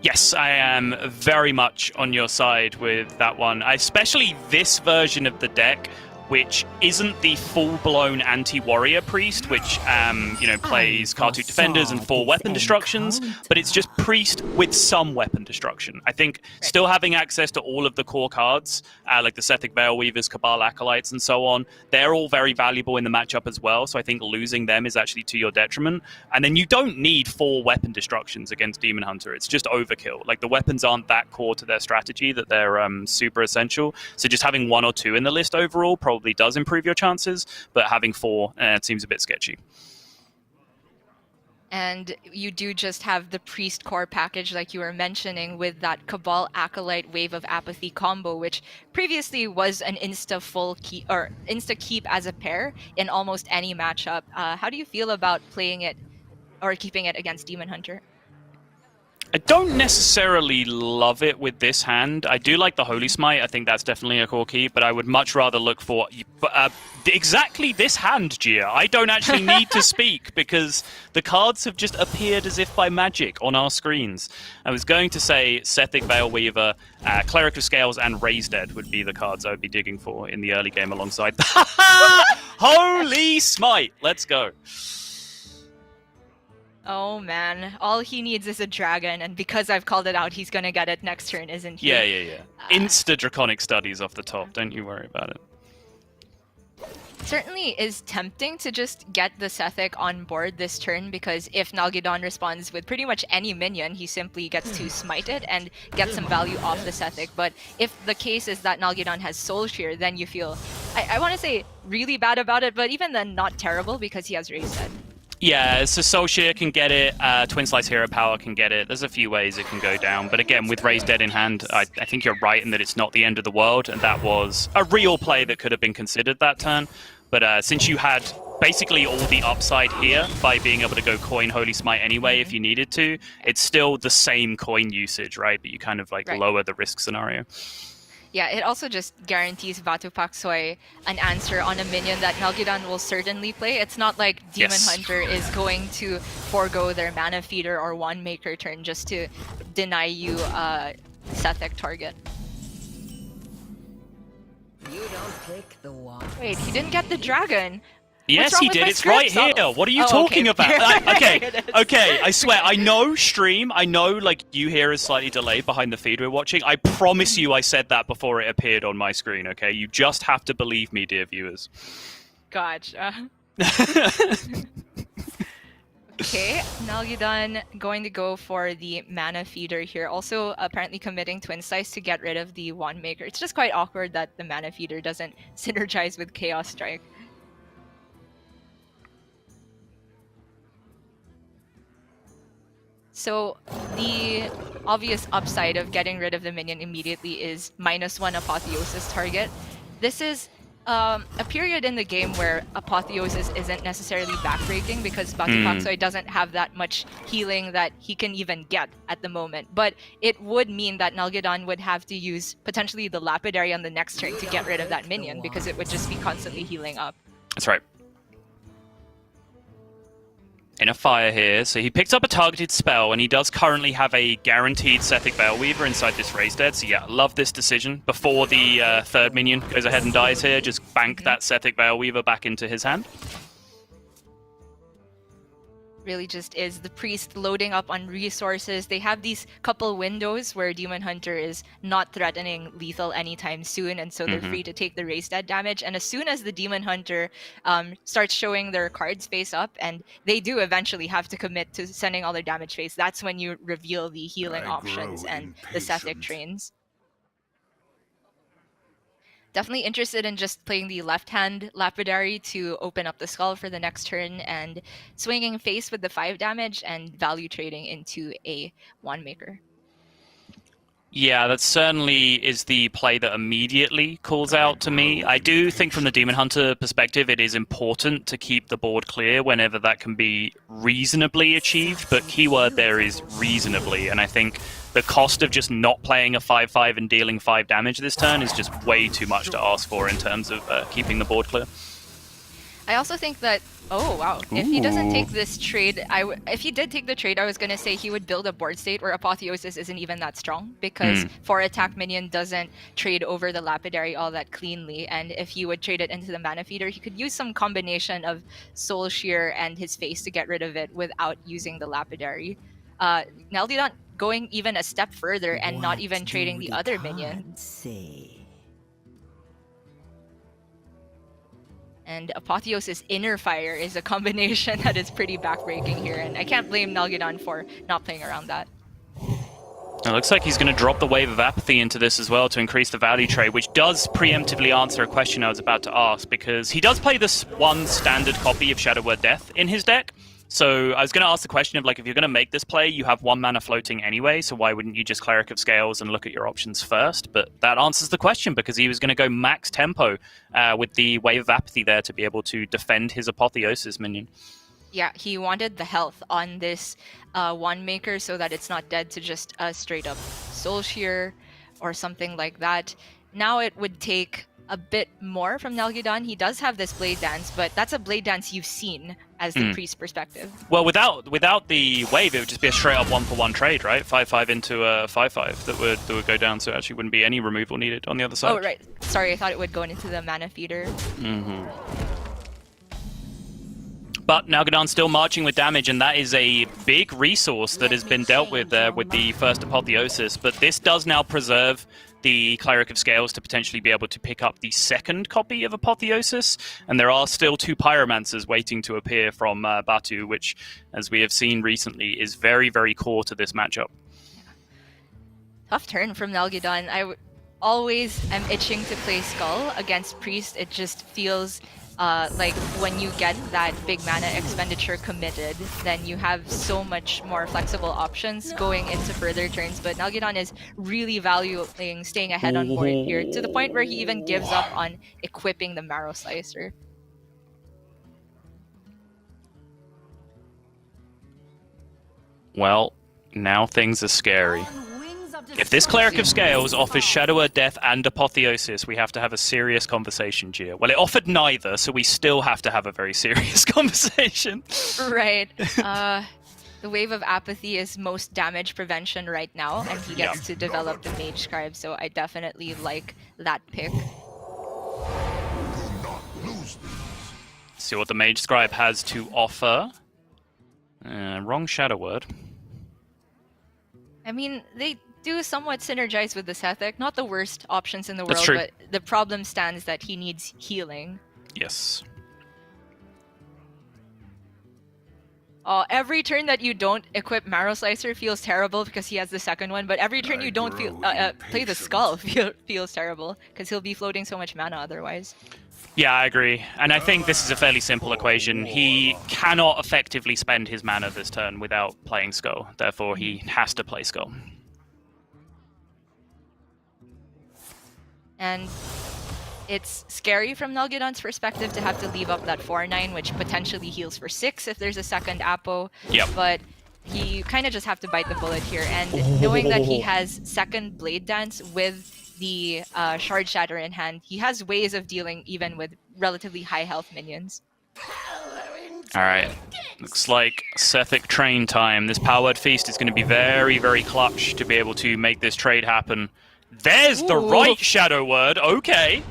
S1: Yes, I am very much on your side with that one, especially this version of the deck, which isn't the full-blown anti-warrior priest, which plays Kartuk defenders and 4 weapon destructions, but it's just priest with some weapon destruction. I think still having access to all of the core cards, like the Sethic Veilweavers, Cabal Acolytes, and so on, they're all very valuable in the matchup as well, so I think losing them is actually to your detriment. And then you don't need 4 weapon destructions against Demon Hunter. It's just overkill. Like, the weapons aren't that core to their strategy that they're super essential, so just having 1 or 2 in the list overall probably does improve your chances, but having 4 it seems a bit sketchy.
S2: And you do just have the Priest core package, like you were mentioning, with that Cabal Acolyte Wave of Apathy combo, which previously was an insta keep as a pair in almost any matchup. How do you feel about playing it or keeping it against Demon Hunter?
S1: I don't necessarily love it with this hand. I do like the Holy Smite. I think that's definitely a core key, but I would much rather look for exactly this hand, Gia. I don't actually need to speak, because the cards have just appeared as if by magic on our screens. I was going to say Sethic Veilweaver, Cleric of Scales, and Raised Dead would be the cards I would be digging for in the early game alongside Holy Smite! Let's go.
S2: Oh man, all he needs is a dragon, and because I've called it out, he's gonna get it next turn, isn't he?
S1: Yeah. Insta Draconic Studies off the top, don't you worry about it.
S2: certainly is tempting to just get the Sethic on board this turn, because if Nalgidon responds with pretty much any minion, he simply gets to smite it and get some value off the Sethic. But if the case is that Nalgidon has Soul Shear, then you feel, I want to say really bad about it, but even then not terrible because he has Raised Dead.
S1: Yeah, so Soul Shear can get it, Twin Slice Hero Power can get it. There's a few ways it can go down. But again, with Raised Dead in hand, I think you're right in that it's not the end of the world, and that was a real play that could have been considered that turn. But since you had basically all the upside here by being able to go coin Holy Smite anyway if you needed to, it's still the same coin usage, right? But you kind of lower the risk scenario.
S2: Yeah, it also just guarantees Batu Paksoi an answer on a minion that Nalgidon will certainly play. It's not like Demon Hunter is going to forego their Mana Feeder or Wand Maker turn just to deny you a Sethic target.
S4: You don't pick the one.
S2: Wait, he didn't get the dragon.
S1: Yes, he did. It's right here. What are you talking about? Okay, I swear. I know stream. I know you hear is slightly delayed behind the feed we're watching. I promise you I said that before it appeared on my screen, okay? You just have to believe me, dear viewers.
S2: Gotcha. Okay, Nalgidon going to go for the Mana Feeder here. Also, apparently committing Twin Slice to get rid of the Wand Maker. It's just quite awkward that the Mana Feeder doesn't synergize with Chaos Strike. So the obvious upside of getting rid of the minion immediately is -1 Apotheosis target. This is a period in the game where Apotheosis isn't necessarily backbreaking because Batu Paksoi doesn't have that much healing that he can even get at the moment. But it would mean that Nalgidon would have to use potentially the Lapidary on the next turn to get rid of that minion because it would just be constantly healing up.
S1: That's right. In a fire here, so he picked up a targeted spell, and he does currently have a guaranteed Sethic Veilweaver inside this Raised Dead, so yeah, love this decision. Before the third minion goes ahead and dies here, just bank that Sethic Veilweaver back into his hand.
S2: Really just is the priest loading up on resources. They have these couple windows where Demon Hunter is not threatening lethal anytime soon, and so they're free to take the Raised Dead damage. And as soon as the Demon Hunter starts showing their cards face up, and they do eventually have to commit to sending all their damage face, that's when you reveal the healing options and the Sethic trains. Definitely interested in just playing the left-hand Lapidary to open up the skull for the next turn and swinging face with the 5 damage and value trading into a Wand Maker.
S1: Yeah, that certainly is the play that immediately calls out to me. I do think from the Demon Hunter perspective, it is important to keep the board clear whenever that can be reasonably achieved, but keyword there is reasonably, and I think the cost of just not playing a 5/5 and dealing 5 damage this turn is just way too much to ask for in terms of keeping the board clear.
S2: I also think that, oh wow, if he doesn't take this trade, if he did take the trade, I was going to say he would build a board state where Apotheosis isn't even that strong, because 4 attack minion doesn't trade over the Lapidary all that cleanly, and if he would trade it into the Mana Feeder, he could use some combination of Soul Shear and his face to get rid of it without using the Lapidary. Nalgidon going even a step further and not even trading the other minion. And Apotheosis Inner Fire is a combination that is pretty backbreaking here, and I can't blame Nalgidon for not playing around that.
S1: It looks like he's going to drop the Wave of Apathy into this as well to increase the value trade, which does preemptively answer a question I was about to ask, because he does play this one standard copy of Shadow Word Death in his deck. So I was going to ask the question of, if you're going to make this play, you have 1 mana floating anyway, so why wouldn't you just Cleric of Scales and look at your options first? But that answers the question, because he was going to go max tempo with the Wave of Apathy there to be able to defend his Apotheosis minion.
S2: Yeah, he wanted the health on this Wand Maker so that it's not dead to just straight up Soul Shear or something like that. Now it would take a bit more from Nalgidon. He does have this Blade Dance, but that's a Blade Dance you've seen as the priest perspective.
S1: Well, without the wave, it would just be a straight up 1-for-1 trade, right? 5/5 into a 5/5 that would go down, so actually wouldn't be any removal needed on the other side.
S2: Oh right, sorry, I thought it would go into the Mana Feeder.
S1: But Nalgidon's still marching with damage, and that is a big resource that has been dealt with there with the first Apotheosis. But this does now preserve the Cleric of Scales to potentially be able to pick up the second copy of Apotheosis, and there are still 2 Pyromancers waiting to appear from Batu, which, as we have seen recently, is very, very core to this matchup.
S2: Tough turn from Nalgidon. Always am itching to play Skull against Priest. It just feels like when you get that big mana expenditure committed, then you have so much more flexible options going into further turns. But Nalgidon is really valuing staying ahead on board here, to the point where he even gives up on equipping the Marrow Slicer.
S1: Well, now things are scary. If this Cleric of Scales offers Shadow Earth Death and Apotheosis, we have to have a serious conversation, Gia. Well, it offered neither, so we still have to have a very serious conversation.
S2: Right. The Wave of Apathy is most damage prevention right now, and he gets to develop the Mage Scribe, so I definitely like that pick.
S1: See what the Mage Scribe has to offer. Wrong Shadow Word.
S2: I mean, they do somewhat synergize with the Sethek. Not the worst options in the world,
S1: true.
S2: but the problem stands that he needs healing.
S1: Yes.
S2: Every turn that you don't equip Marrow Slicer feels terrible because he has the second one, but every turn you don't play the Skull feels terrible because he'll be floating so much mana otherwise.
S1: Yeah, I agree. And I think this is a fairly simple equation. He cannot effectively spend his mana this turn without playing Skull. Therefore, he has to play Skull.
S2: And it's scary from Nalgidon's perspective to have to leave up that 4/9, which potentially heals for 6 if there's a second Apo.
S1: Yep.
S2: But you kind of just have to bite the bullet here. And knowing that he has second Blade Dance with the Shard Shatter in hand, he has ways of dealing even with relatively high health minions.
S1: Alright, looks like Sethek train time. This Power Feast is going to be very, very clutch to be able to make this trade happen. There's the right Shadow Word, okay.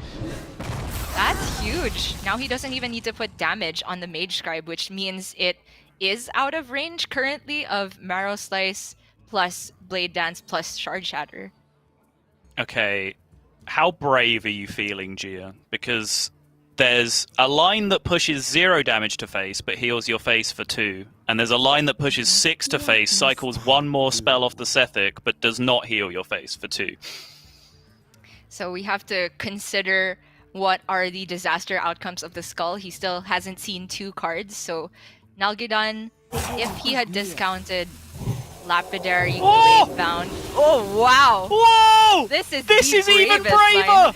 S2: That's huge. Now he doesn't even need to put damage on the Mage Scribe, which means it is out of range currently of Marrow Slice plus Blade Dance plus Shard Shatter.
S1: Okay, how brave are you feeling, Gia? Because there's a line that pushes 0 damage to face, but heals your face for 2. And there's a line that pushes 6 to face, cycles 1 more spell off the Sethek, but does not heal your face for 2.
S2: So we have to consider what are the disaster outcomes of the Skull. He still hasn't seen 2 cards, so Nalgidon, if he had discounted Lapidary, Blade Bound... Oh, wow!
S1: Whoa!
S2: This is
S1: even braver!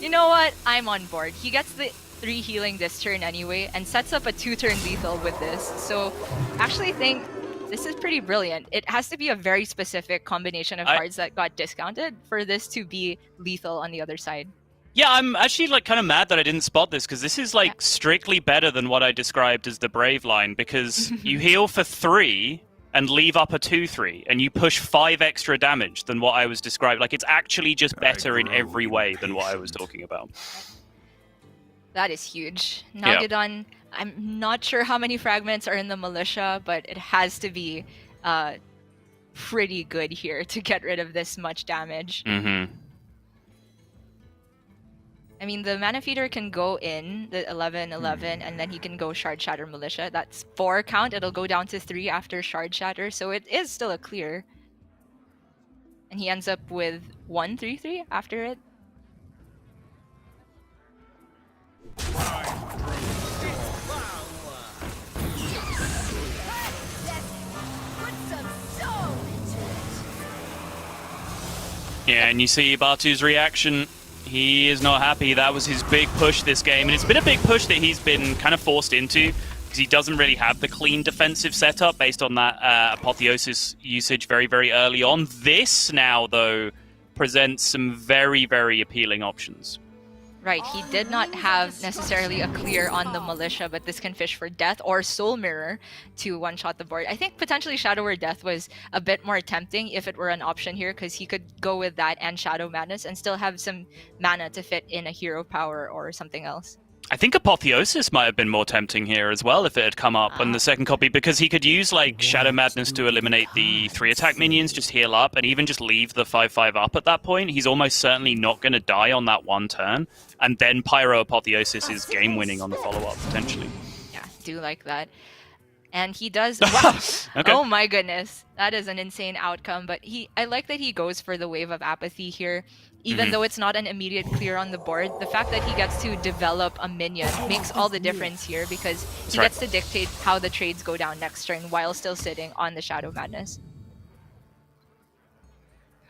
S2: You know what? I'm on board. He gets the 3 healing this turn anyway, and sets up a 2-turn lethal with this. So, actually think this is pretty brilliant. It has to be a very specific combination of cards that got discounted for this to be lethal on the other side.
S1: Yeah, I'm actually kind of mad that I didn't spot this, because this is strictly better than what I described as the Brave line, because you heal for 3 and leave up a 2/3, and you push 5 extra damage than what I was describing. It's actually just better in every way than what I was talking about.
S2: That is huge. Nalgidon, I'm not sure how many fragments are in the Militia, but it has to be pretty good here to get rid of this much damage.
S1: Mm-hmm.
S2: I mean, the Mana Feeder can go in, the 11/11, and then he can go Shard Shatter Militia. That's 4 count. It'll go down to 3 after Shard Shatter, so it is still a clear. And he ends up with 1/3/3 after it.
S1: Yeah, and you see Batu's reaction. He is not happy. That was his big push this game, and it's been a big push that he's been kind of forced into because he doesn't really have the clean defensive setup based on that Apotheosis usage very, very early on. This now, though, presents some very, very appealing options.
S2: Right, he did not have necessarily a clear on the Militia, but this can fish for Death or Soul Mirror to one-shot the board. I think potentially Shadow or Death was a bit more tempting if it were an option here, because he could go with that and Shadow Madness and still have some mana to fit in a Hero Power or something else.
S1: I think Apotheosis might have been more tempting here as well if it had come up on the second copy, because he could use like Shadow Madness to eliminate the 3-attack minions, just heal up, and even just leave the 5/5 up at that point. He's almost certainly not going to die on that one turn, and then Pyro Apotheosis is game winning on the follow-up potentially.
S2: Yeah, do like that. And he does. Wow.
S1: Okay.
S2: Oh my goodness, that is an insane outcome. But I like that he goes for the Wave of Apathy here. Even though it's not an immediate clear on the board, the fact that he gets to develop a minion makes all the difference here, because he gets to dictate how the trades go down next turn while still sitting on the Shadow Madness.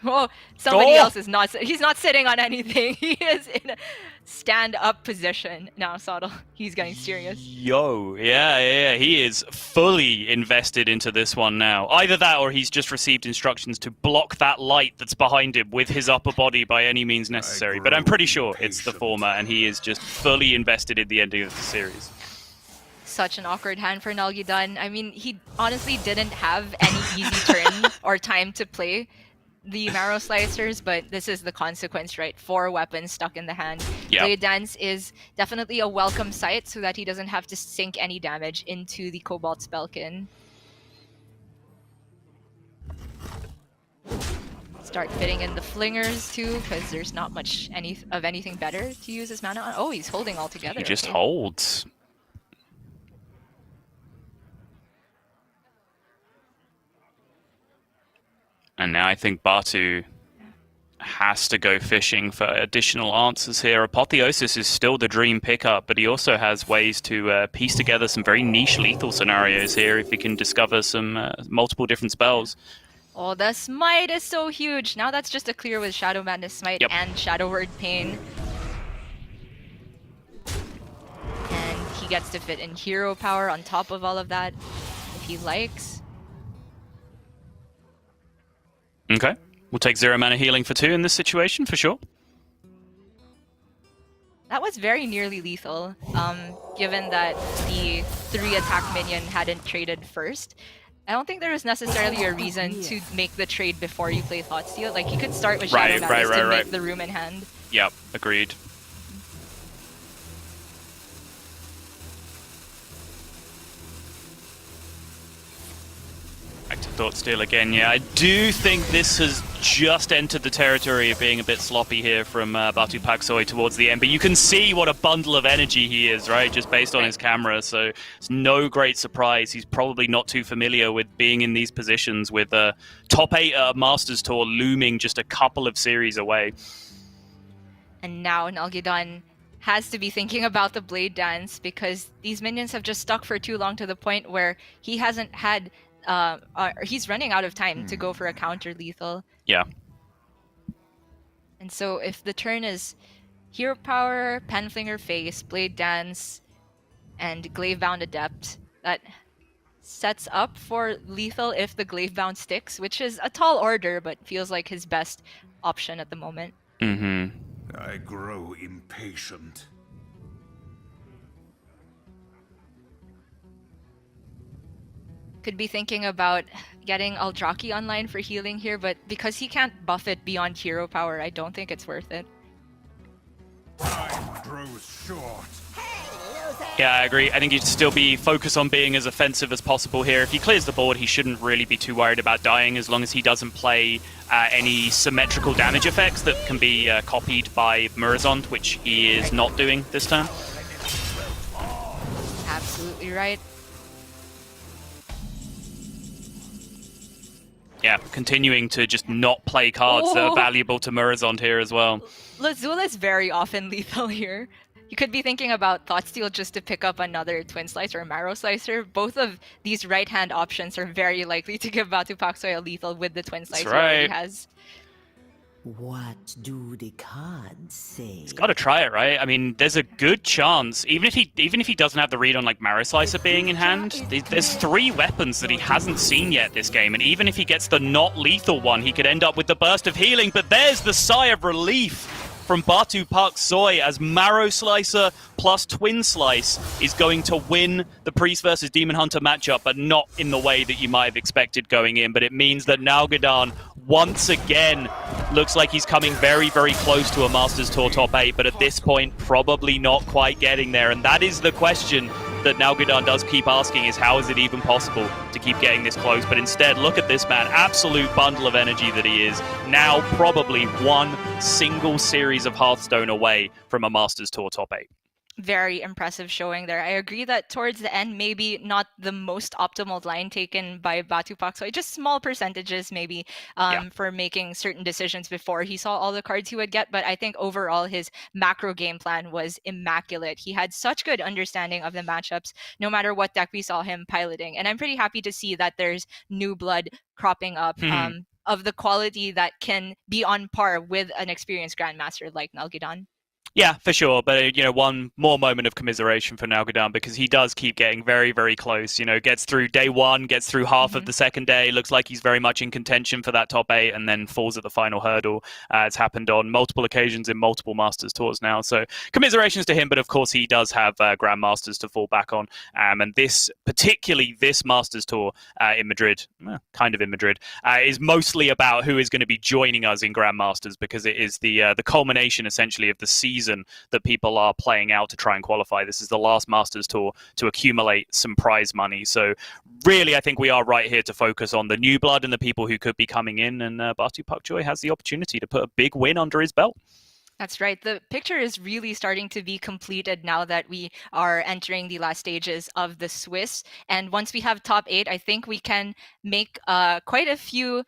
S2: Oh, somebody else is not. He's not sitting on anything. He is in a stand-up position now. Subtle. He's getting serious.
S1: Yo, yeah. He is fully invested into this one now. Either that, or he's just received instructions to block that light that's behind him with his upper body by any means necessary. But I'm pretty sure it's the former, and he is just fully invested in the ending of the series.
S2: Such an awkward hand for Nalgidon. I mean, he honestly didn't have any easy turn or time to play the Marrow Slicers, but this is the consequence, right? 4 weapons stuck in the hand.
S1: Yep.
S2: Blade Dance is definitely a welcome sight so that he doesn't have to sink any damage into the Cobalt Spellkin. Start fitting in the Flingers too, because there's not much of anything better to use his mana on. Oh, he's holding all together.
S1: He just holds. And now I think Batu has to go fishing for additional answers here. Apotheosis is still the dream pickup, but he also has ways to piece together some very niche lethal scenarios here if he can discover some multiple different spells.
S2: Oh, the Smite is so huge. Now that's just a clear with Shadow Madness Smite and Shadow Word Pain. And he gets to fit in Hero Power on top of all of that if he likes.
S1: Okay, we'll take 0 mana healing for 2 in this situation, for sure.
S2: That was very nearly lethal, given that the 3-attack minion hadn't traded first. I don't think there was necessarily a reason to make the trade before you play Thoughtsteal. Like, you could start with Shadow Madness to make the room in hand.
S1: Yep, agreed. Back to Thoughtsteal again, yeah. I do think this has just entered the territory of being a bit sloppy here from Batu Paksoi towards the end, but you can see what a bundle of energy he is, right? Just based on his camera, so it's no great surprise. He's probably not too familiar with being in these positions with top 8 Masters Tour looming just a couple of series away.
S2: And now Nalgidon has to be thinking about the Blade Dance, because these minions have just stuck for too long to the point where he hasn't had he's running out of time to go for a counter lethal.
S1: Yeah.
S2: And so if the turn is Hero Power, Penflinger Face, Blade Dance, and Glavebound Adept, that sets up for lethal if the Glavebound sticks, which is a tall order, but feels like his best option at the moment.
S5: I grow impatient.
S2: Could be thinking about getting Aldraki online for healing here, but because he can't buff it beyond Hero Power, I don't think it's worth it.
S5: Time grows short.
S1: Yeah, I agree. I think he'd still be focused on being as offensive as possible here. If he clears the board, he shouldn't really be too worried about dying, as long as he doesn't play any symmetrical damage effects that can be copied by Murazond, which he is not doing this turn.
S2: Absolutely right.
S1: Yeah, continuing to just not play cards that are valuable to Murazond here as well.
S2: Lazul is very often lethal here. You could be thinking about Thoughtsteal just to pick up another Twin Slicer or Marrow Slicer. Both of these right-hand options are very likely to give Batu Paksoi a lethal with the Twin Slicer that he has.
S4: What do the cards say?
S1: He's got to try it, right? I mean, there's a good chance, even if he doesn't have the read on like Marrow Slicer being in hand, there's 3 weapons that he hasn't seen yet this game, and even if he gets the not lethal one, he could end up with the burst of healing. But there's the sigh of relief from Batu Park Soy as Marrow Slicer plus Twin Slice is going to win the Priest versus Demon Hunter matchup, but not in the way that you might have expected going in. But it means that Nalgadan once again looks like he's coming very, very close to a Masters Tour top 8, but at this point, probably not quite getting there. And that is the question that Nalgadan does keep asking, is how is it even possible to keep getting this close? But instead, look at this man, absolute bundle of energy that he is, now probably one single series of Hearthstone away from a Masters Tour top 8.
S2: Very impressive showing there. I agree that towards the end, maybe not the most optimal line taken by Batu Pak Soy, just small percentages maybe for making certain decisions before he saw all the cards he would get. But I think overall his macro game plan was immaculate. He had such good understanding of the matchups, no matter what deck we saw him piloting. And I'm pretty happy to see that there's new blood cropping up of the quality that can be on par with an experienced Grandmaster like Nalgadan.
S1: Yeah, for sure. But, one more moment of commiseration for Nalgadan, because he does keep getting very, very close. Gets through day one, gets through half of the second day, looks like he's very much in contention for that top 8, and then falls at the final hurdle. It's happened on multiple occasions in multiple Masters Tours now. So commiserations to him, but of course he does have Grandmasters to fall back on. And particularly this Masters Tour in Madrid, kind of in Madrid, is mostly about who is going to be joining us in Grandmasters, because it is the culmination, essentially, of the season that people are playing out to try and qualify. This is the last Masters Tour to accumulate some prize money. So really, I think we are right here to focus on the new blood and the people who could be coming in, and Batu Pak Soy has the opportunity to put a big win under his belt.
S2: That's right. The picture is really starting to be completed now that we are entering the last stages of the Swiss. And once we have top 8, I think we can make quite a few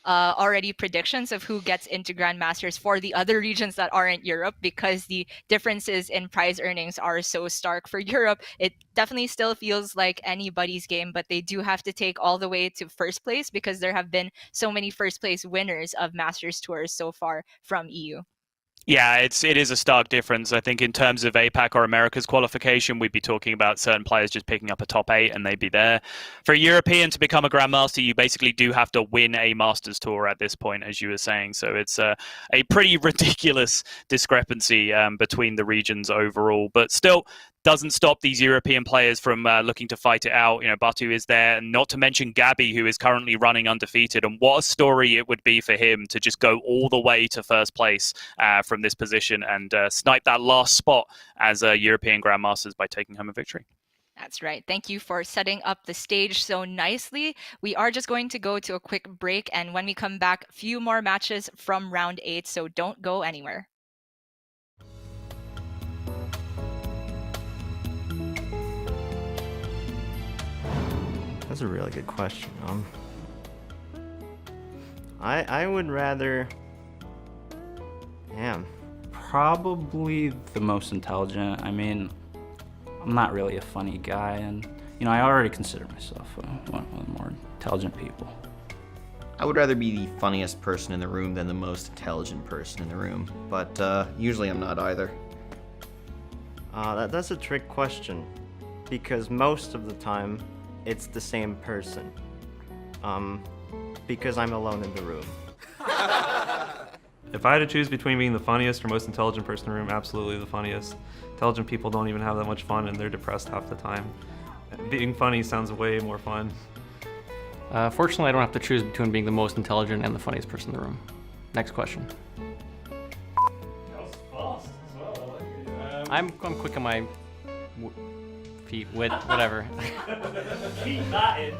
S2: already predictions of who gets into Grandmasters for the other regions that aren't Europe, because the differences in prize earnings are so stark. For Europe, it definitely still feels like anybody's game, but they do have to take all the way to first place, because there have been so many first place winners of Masters Tours so far from EU.
S1: Yeah, it is a stark difference. I think in terms of APAC or America's qualification, we'd be talking about certain players just picking up a top 8 and they'd be there. For a European to become a Grandmaster, you basically do have to win a Masters Tour at this point, as you were saying. So it's a pretty ridiculous discrepancy between the regions overall. But still, doesn't stop these European players from looking to fight it out. Batu is there, and not to mention Gabby, who is currently running undefeated. And what a story it would be for him to just go all the way to first place from this position and snipe that last spot as a European Grandmasters by taking home a victory.
S2: That's right. Thank you for setting up the stage so nicely. We are just going to go to a quick break, and when we come back, a few more matches from round 8, so don't go anywhere.
S6: That's a really good question. I would rather,
S7: probably the most intelligent. I mean, I'm not really a funny guy, and I already consider myself one of the more intelligent people.
S8: I would rather be the funniest person in the room than the most intelligent person in the room, but usually I'm not either.
S6: That's a trick question, because most of the time it's the same person. Because I'm alone in the room.
S9: If I had to choose between being the funniest or most intelligent person in the room, absolutely the funniest. Intelligent people don't even have that much fun, and they're depressed half the time. Being funny sounds way more fun.
S10: Fortunately, I don't have to choose between being the most intelligent and the funniest person in the room. Next question.
S1: That was fast as well.
S10: I'm quick on my feet, whatever.
S1: Keep that in.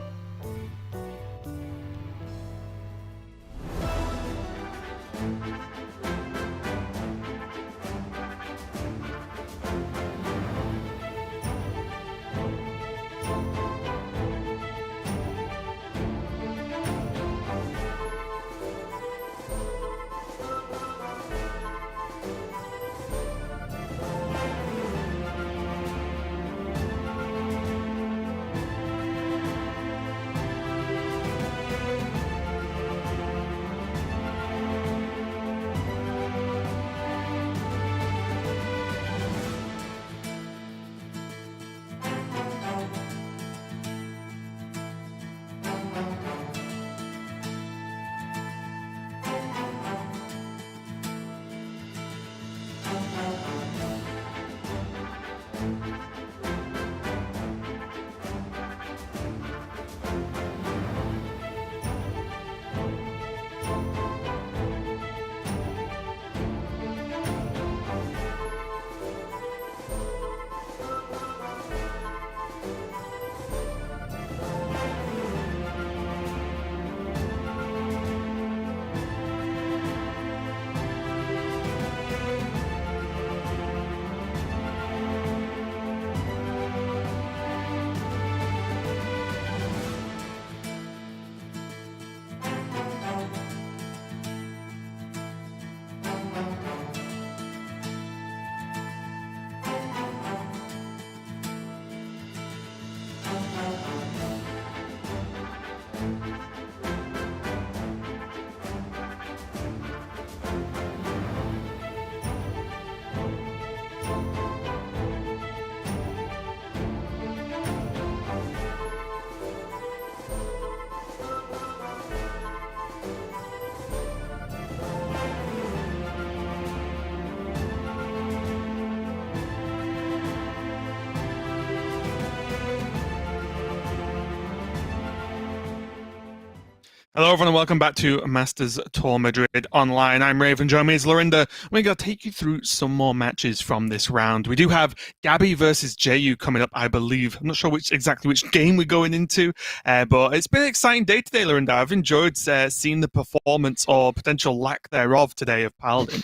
S11: Hello, everyone, and welcome back to Masters Tour Madrid Online. I'm Raven. Join me is Lorinda. We're going to take you through some more matches from this round. We do have Gabby versus JU coming up, I believe. I'm not sure exactly which game we're going into, but it's been an exciting day today, Lorinda. I've enjoyed seeing the performance or potential lack thereof today of Paladin.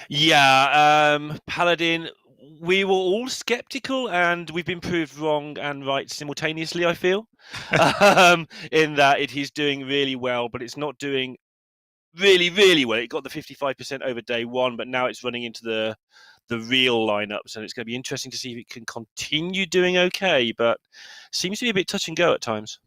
S12: Yeah, Paladin, we were all skeptical, and we've been proved wrong and right simultaneously, I feel. In that it is doing really well, but it's not doing really, really well. It got the 55% over day one, but now it's running into the real lineups, and it's going to be interesting to see if it can continue doing okay, but seems to be a bit touch and go at times.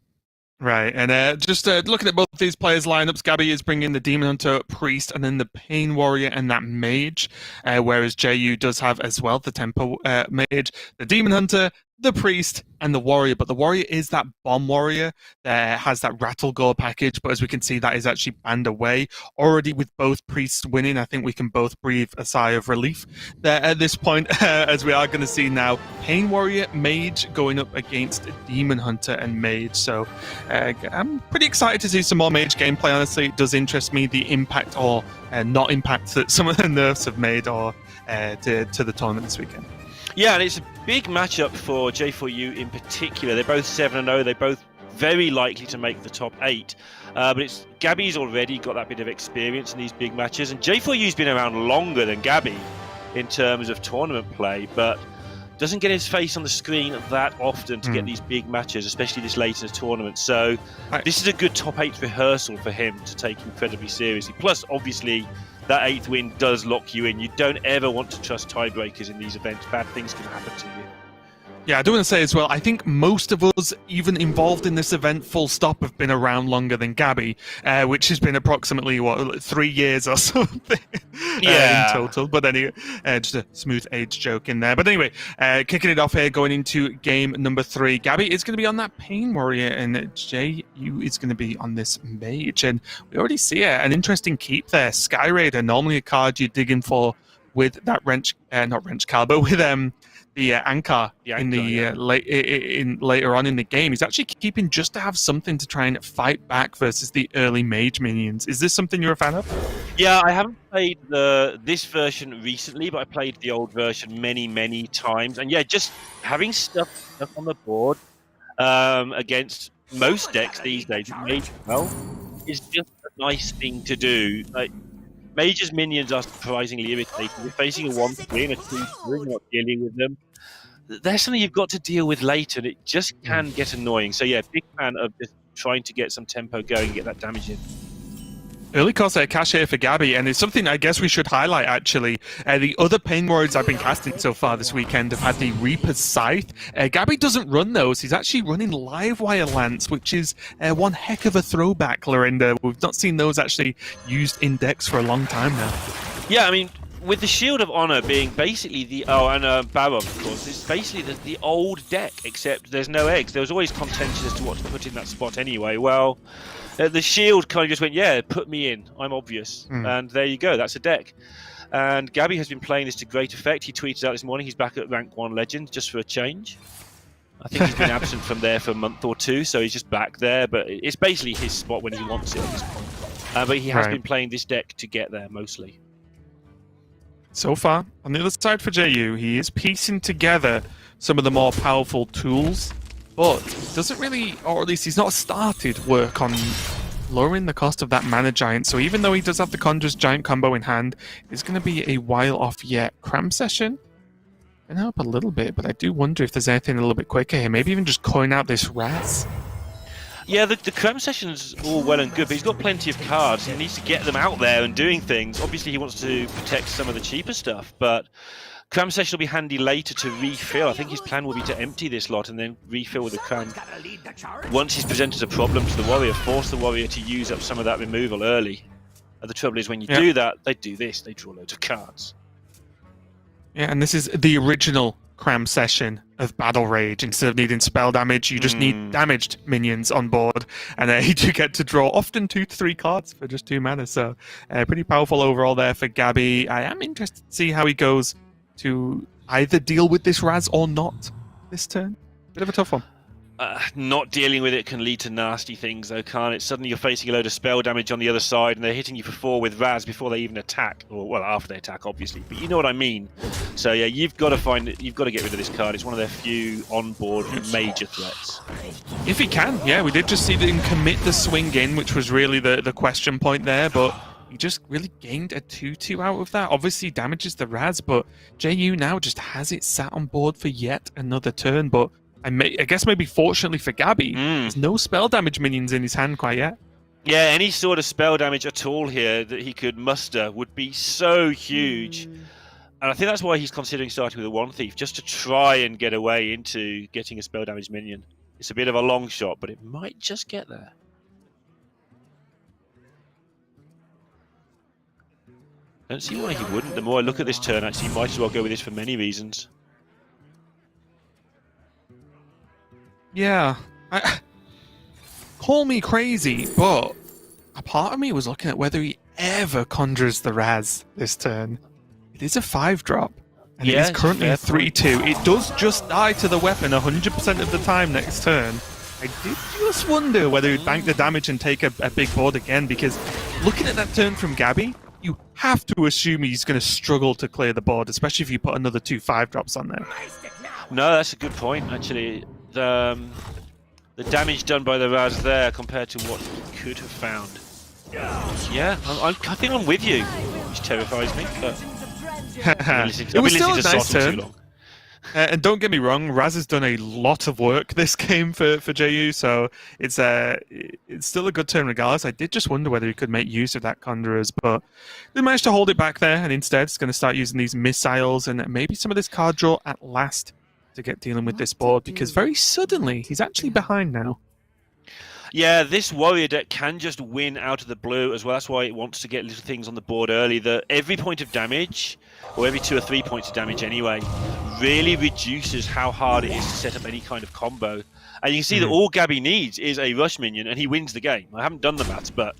S11: Right, and just looking at both these players' lineups, Gabby is bringing the Demon Hunter, Priest, and then the Pain Warrior and that Mage, whereas JU does have as well the Tempo Mage, the Demon Hunter, the Priest, and the Warrior. But the Warrior is that Bomb Warrior that has that Rattle Gore package, but as we can see, that is actually banned away. Already with both Priests winning, I think we can both breathe a sigh of relief there at this point, as we are going to see now Pain Warrior, Mage going up against Demon Hunter and Mage. So I'm pretty excited to see some more Mage gameplay, honestly. It does interest me, the impact or not impact that some of the nerfs have made or to the tournament this weekend.
S12: Yeah, and it's a big matchup for J4U in particular. They're both 7-0. They're both very likely to make the top 8. But Gabby's already got that bit of experience in these big matches, and J4U's been around longer than Gabby in terms of tournament play, but doesn't get his face on the screen that often to get these big matches, especially this late in the tournament. So this is a good top 8 rehearsal for him to take incredibly seriously. Plus, obviously, that 8th win does lock you in. You don't ever want to trust tiebreakers in these events. Bad things can happen to you.
S11: Yeah, I do want to say as well, I think most of us, even involved in this event, full stop, have been around longer than Gabby, which has been approximately, 3 years or something in total. But anyway, just a smooth age joke in there. But anyway, kicking it off here, going into game number 3. Gabby is going to be on that Pain Warrior, and JU is going to be on this Mage. And we already see an interesting keep there. Sky Raider, normally a card you're digging for with that not Wrench Caliber, with the Anchor in the later on in the game. He's actually keeping just to have something to try and fight back versus the early Mage minions. Is this something you're a fan of?
S12: Yeah, I haven't played this version recently, but I played the old version many times. And yeah, just having stuff on the board against most decks these days, Mage is just a nice thing to do. Like, Mage's minions are surprisingly irritating. You're facing a 1-3 and a 2-3, you're not dealing with them. There's something you've got to deal with later, and it just can get annoying. So yeah, big fan of just trying to get some tempo going and get that damage in.
S11: Early Corsair cash here for Gabby, and it's something I guess we should highlight, actually. The other Pain Warriors I've been casting so far this weekend have had the Reaper's Scythe. Gabby doesn't run those. He's actually running Livewire Lance, which is one heck of a throwback, Lorinda. We've not seen those actually used in decks for a long time now.
S12: Yeah, I mean, with the Shield of Honor being basically the... and Baron, of course. It's basically the old deck, except there's no eggs. There was always contention as to what to put in that spot anyway. Well... the Shield kind of just went, yeah, put me in. I'm obvious. And there you go. That's a deck. And Gabby has been playing this to great effect. He tweeted out this morning he's back at rank 1 legend just for a change. I think he's been absent from there for a month or 2, so he's just back there. But it's basically his spot when he wants it at this point. But he has been playing this deck to get there, mostly.
S11: So far, on the other side for JU, he is piecing together some of the more powerful tools, but doesn't really, or at least he's not started work on lowering the cost of that Mana Giant. So even though he does have the Conjurer's Giant combo in hand, it's going to be a while off yet. Cram Session can help a little bit, but I do wonder if there's anything a little bit quicker here. Maybe even just coin out this Raz.
S12: Yeah, the Cram Session's all well and good, but he's got plenty of cards. He needs to get them out there and doing things. Obviously, he wants to protect some of the cheaper stuff, but Cram Session will be handy later to refill. I think his plan will be to empty this lot and then refill with the Cram. Once he's presented a problem to the Warrior, force the Warrior to use up some of that removal early. And the trouble is, when you do that, they do this. They draw loads of cards.
S11: Yeah, and this is the original Cram Session of Battle Rage. Instead of needing spell damage, you just need damaged minions on board, and you do get to draw often 2 to 3 cards for just 2 mana. So pretty powerful overall there for Gabby. I am interested to see how he goes to either deal with this Raz or not this turn. Bit of a tough one.
S12: Not dealing with it can lead to nasty things, though, can't it? Suddenly you're facing a load of spell damage on the other side, and they're hitting you for 4 with Raz before they even attack, or well, after they attack, obviously. But you know what I mean. So yeah, you've got to get rid of this card. It's one of their few on-board major threats.
S11: If he can, yeah, we did just see them commit the swing in, which was really the question point there, but he just really gained a 2/2 out of that. Obviously damages the Raz, but JU now just has it sat on board for yet another turn, but I guess maybe fortunately for Gabby, there's no spell damage minions in his hand quite yet.
S12: Yeah, any sort of spell damage at all here that he could muster would be so huge. And I think that's why he's considering starting with a One Thief, just to try and get away into getting a spell damage minion. It's a bit of a long shot, but it might just get there. I don't see why he wouldn't. The more I look at this turn, actually, he might as well go with this for many reasons.
S11: Yeah, call me crazy, but a part of me was looking at whether he ever conjures the Raz this turn. It is a 5-drop, and it is currently a 3/2. It does just die to the weapon 100% of the time next turn. I did just wonder whether he'd bank the damage and take a big board again, because looking at that turn from Gabby, you have to assume he's going to struggle to clear the board, especially if you put another 2 5-drops on there.
S12: No, that's a good point, actually. The damage done by the Raz there compared to what he could have found. Yeah, I think I'm with you, which terrifies me. But
S11: it was still a nice turn. And don't get me wrong, Raz has done a lot of work this game for JU, so it's still a good turn regardless. I did just wonder whether he could make use of that Conjurers, but they managed to hold it back there, and instead it's going to start using these missiles and maybe some of this card draw at last to get dealing with this board, because very suddenly he's actually behind now.
S12: Yeah, this warrior deck can just win out of the blue as well. That's why it wants to get little things on the board early. That every point of damage, or every 2 or 3 points of damage anyway, really reduces how hard it is to set up any kind of combo. And you can see that all Gabby needs is a rush minion, and he wins the game. I haven't done the maths, but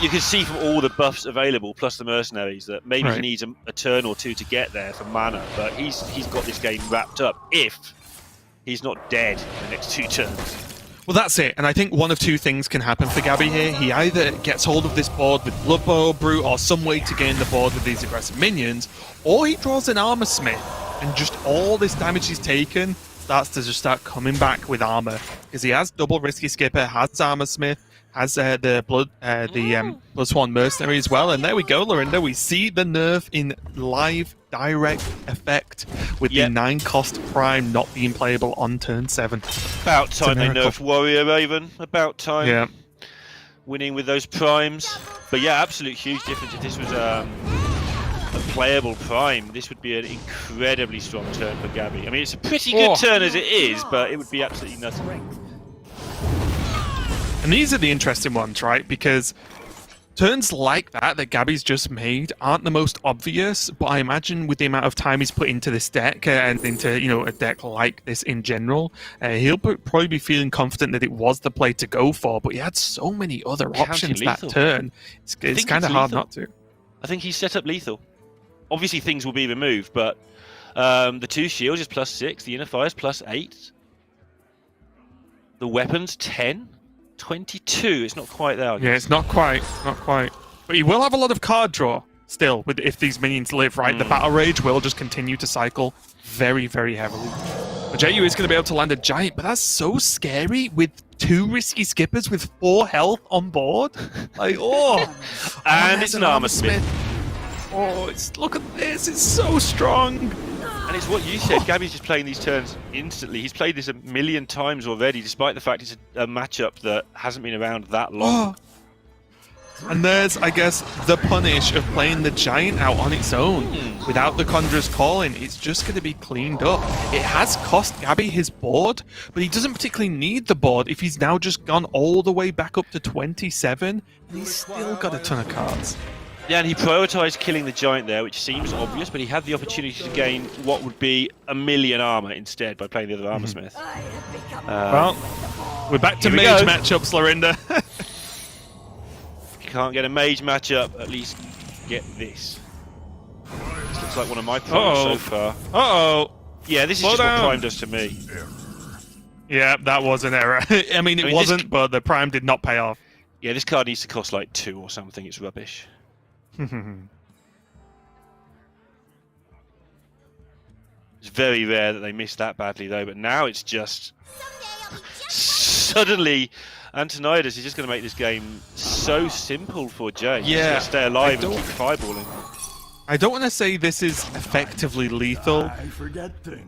S12: you can see from all the buffs available, plus the mercenaries, that maybe he needs a turn or 2 to get there for mana. But he's got this game wrapped up if he's not dead in the next 2 turns.
S11: Well, that's it, and I think one of 2 things can happen for Gabby here. He either gets hold of this board with Blood Bowl, Brute, or some way to gain the board with these aggressive minions, or he draws an Armor Smith, and just all this damage he's taken starts to just start coming back with armor, because he has double Risky Skipper, has Armor Smith, has the Blood Swan Mercenary as well, and there we go, Lorinda. We see the nerf in live direct effect with the 9-cost Prime not being playable on turn 7.
S12: About time they nerfed Warrior Raven. About time.
S11: Yeah.
S12: Winning with those Primes. But yeah, absolute huge difference. If this was a playable Prime, this would be an incredibly strong turn for Gabby. I mean, it's a pretty good turn as it is, but it would be absolutely nothing.
S11: And these are the interesting ones, right? Because turns like that Gabby's just made aren't the most obvious, but I imagine with the amount of time he's put into this deck and into, you know, a deck like this in general, he'll probably be feeling confident that it was the play to go for, but he had so many other options that turn. It's kind of hard not to.
S12: I think he's set up lethal. Obviously things will be removed, but the 2 shields is +6, the inner fire is +8. The weapons, 10. 22. It's not quite there.
S11: Yeah, it's not quite. But he will have a lot of card draw still if these minions live, right? The Battle Rage will just continue to cycle very, very heavily. But JU is going to be able to land a Giant, but that's so scary with 2 Risky Skippers with 4 health on board. Like,
S12: and it's an Armor Smith.
S11: Look at this, it's so strong.
S12: And it's what you said, Gabby's just playing these turns instantly. He's played this a million times already, despite the fact it's a matchup that hasn't been around that long.
S11: And there's, I guess, the punish of playing the Giant out on its own. Without the Conjurer's Calling, it's just going to be cleaned up. It has cost Gabby his board, but he doesn't particularly need the board if he's now just gone all the way back up to 27, and he's still got a ton of cards.
S12: Yeah, and he prioritised killing the Giant there, which seems obvious, but he had the opportunity to gain what would be 1,000,000 armor instead by playing the other Armor Smith.
S11: Well, we're back to mage matchups, Lorinda.
S12: If you can't get a mage matchup, at least get this. This looks like one of my primes so far.
S11: Uh-oh.
S12: Yeah, this is just what Prime does to me.
S11: Yeah, that was an error. I mean, it wasn't, but the prime did not pay off.
S12: Yeah, this card needs to cost like 2 or something. It's rubbish. It's very rare that they miss that badly, though. But now it's just suddenly Antonidas is just going to make this game so simple for Jay.
S11: Yeah,
S12: he's going to stay alive and keep fireballing.
S11: I don't want to say this is effectively lethal,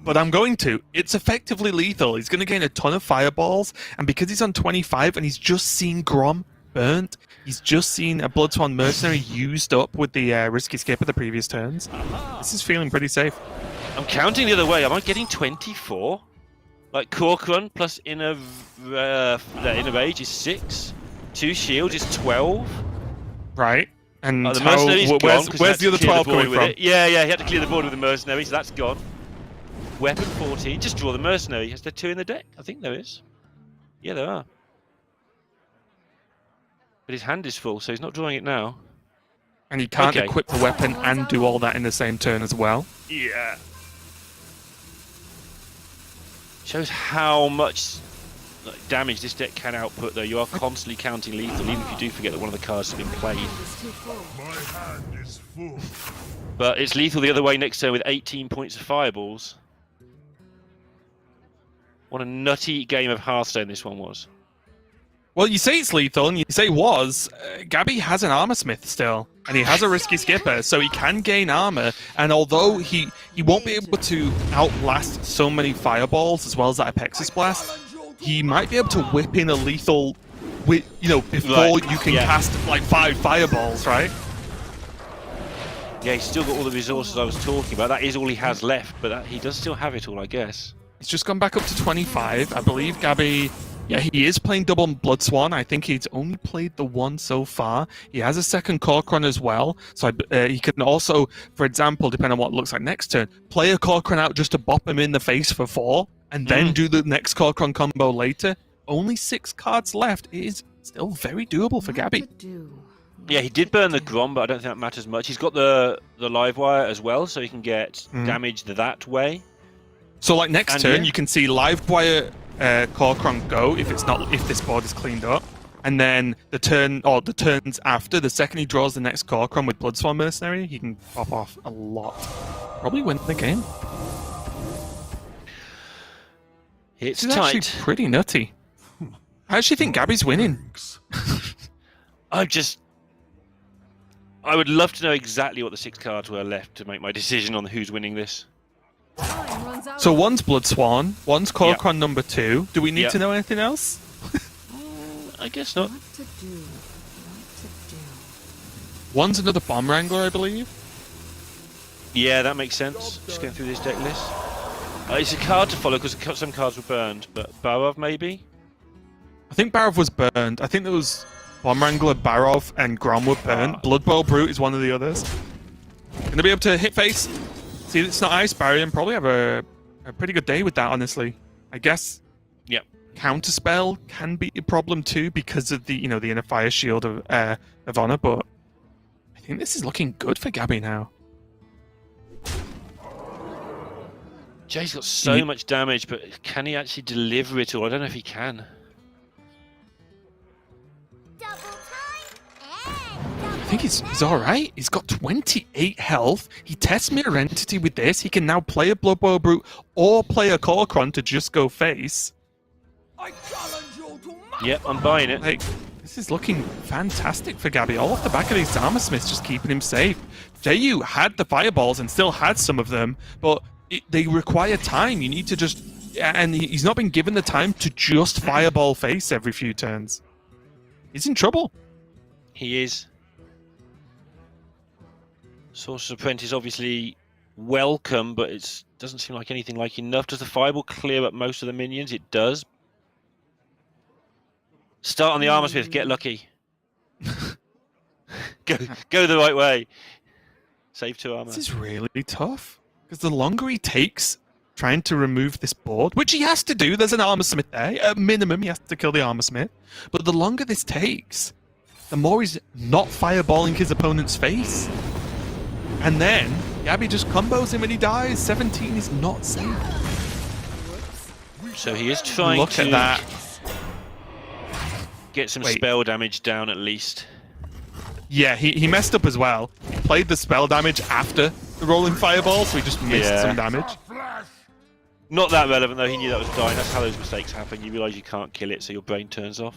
S11: but I'm going to. It's effectively lethal. He's going to gain a ton of fireballs, and because he's on 25 and he's just seen Grom burnt, he's just seen a Bloodsworn Mercenary used up with the risky skip of the previous turns. This is feeling pretty safe.
S12: I'm counting the other way. Am I getting 24? Like Cork Run plus Inner Rage is 6. 2 Shields is 12.
S11: Right. And
S12: the mercenary's gone,
S11: where's the other 12 coming from?
S12: Yeah, he had to clear the board with the mercenary, so that's gone. Weapon 14, just draw the mercenary. Is there 2 in the deck? I think there is. Yeah, there are. But his hand is full, so he's not drawing it now.
S11: And he can't equip the weapon and do all that in the same turn as well.
S12: Yeah. Shows how much damage this deck can output, though. You are constantly counting lethal, even if you do forget that one of the cards has been played.
S5: My hand is full.
S12: But it's lethal the other way next turn with 18 points of fireballs. What a nutty game of Hearthstone this one was.
S11: Well, you say it's lethal, and you say was. Gabby has an Armor Smith still, and he has a Risky Skipper, so he can gain armor. And although he won't be able to outlast so many fireballs as well as that Apexis Blast, he might be able to whip in a lethal, before you can cast like 5 fireballs, right?
S12: Yeah, he's still got all the resources I was talking about. That is all he has left, but he does still have it all, I guess.
S11: He's just gone back up to 25. I believe Gabby... Yeah, he is playing double Bloodsworn. I think he's only played the one so far. He has a second Cork Run as well. So he can also, for example, depending on what it looks like next turn, play a Cork Run out just to bop him in the face for 4, and then do the next Cork Run combo later. Only 6 cards left. It is still very doable for Gabby.
S12: Yeah, he did burn the Grom, but I don't think that matters much. He's got the live wire as well, so he can get damage that way.
S11: So like next turn, you can see live wire Cork Run go if this board is cleaned up, and then the turns after, the second he draws the next Cork Run with Bloodsworn Mercenary, he can pop off a lot. Probably win the game.
S12: It's
S11: tight. Actually pretty nutty. I actually think Gabby's winning.
S12: I would love to know exactly what the 6 cards were left to make my decision on who's winning this.
S11: So one's Bloodsworn, one's Cork Run number 2. Do we need to know anything else?
S12: I guess not.
S11: One's another Bomb Wrangler, I believe.
S12: Yeah, that makes sense. Just going through this deck list. It's a card to follow because some cards were burned, but Barov maybe?
S11: I think Barov was burned. I think there was Bomb Wrangler, Barov, and Grom were burned. Blood Bowl Brute is one of the others. Gonna be able to hit face. See, it's not Ice Barrier, and probably have a pretty good day with that, honestly. I guess.
S12: Yep.
S11: Counterspell can be a problem too because of the the Inner Fire Shield of Honor, but I think this is looking good for Gabby now.
S12: Jay's got so much damage, but can he actually deliver it all? I don't know if he can.
S11: I think he's alright. He's got 28 health. He tests Mirror Entity with this. He can now play a Blood Bowl Brute or play a Cork Run to just go face.
S12: Yep, I'm buying it.
S11: Like, this is looking fantastic for Gabby. All off the back of these Armor Smiths, just keeping him safe. JU had the fireballs and still had some of them, but they require time. You need to just... And he's not been given the time to just fireball face every few turns. He's in trouble.
S12: He is. Sorcerer's Apprentice obviously welcome, but it doesn't seem like anything like enough. Does the Fireball clear up most of the minions? It does. Start on the Armor Smith, get lucky. go the right way. Save 2 armor.
S11: This is really tough, because the longer he takes trying to remove this board, which he has to do, there's an Armor Smith there, at minimum he has to kill the Armor Smith, but the longer this takes, the more he's not fireballing his opponent's face. And then, Gabby just combos him and he dies. 17 is not safe.
S12: So he is trying
S11: Look
S12: to
S11: at that.
S12: get some
S11: Wait.
S12: spell damage down at least.
S11: Yeah, he messed up as well. He played the spell damage after the rolling fireball, so he just missed some damage.
S12: Not that relevant though, he knew that was dying. That's how those mistakes happen. You realise you can't kill it, so your brain turns off.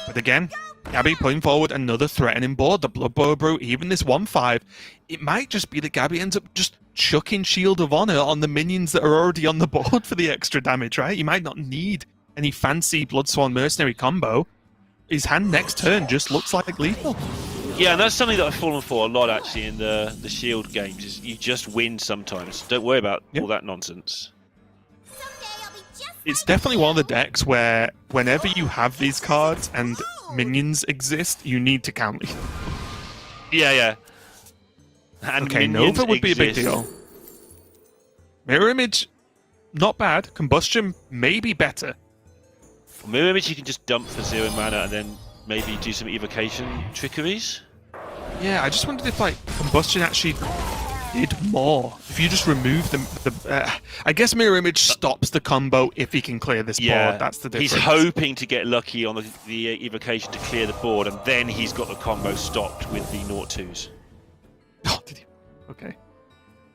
S11: But again, Gabby putting forward another threatening board. The Blood Bowl Brew, even this 1-5. It might just be that Gabby ends up just chucking Shield of Honor on the minions that are already on the board for the extra damage, right? You might not need any fancy Bloodsworn Mercenary combo. His hand next turn just looks like lethal.
S12: Yeah, and that's something that I've fallen for a lot actually in the Shield games, is you just win sometimes. Don't worry about all that nonsense.
S11: It's definitely one of the decks where whenever you have these cards and minions exist, you need to count lethal.
S12: Yeah. And
S11: okay,
S12: minions
S11: Nova would be a big
S12: exist.
S11: deal. Mirror Image, not bad. Combustion, maybe better.
S12: For Mirror Image, you can just dump for 0 mana and then maybe do some evocation trickeries.
S11: Yeah, I just wondered if like Combustion actually did more. If you just remove I guess Mirror Image stops the combo if he can clear this board. That's the difference.
S12: He's hoping to get lucky on the evocation to clear the board, and then he's got the combo stopped with the 0-2s.
S11: Oh, did he? Okay.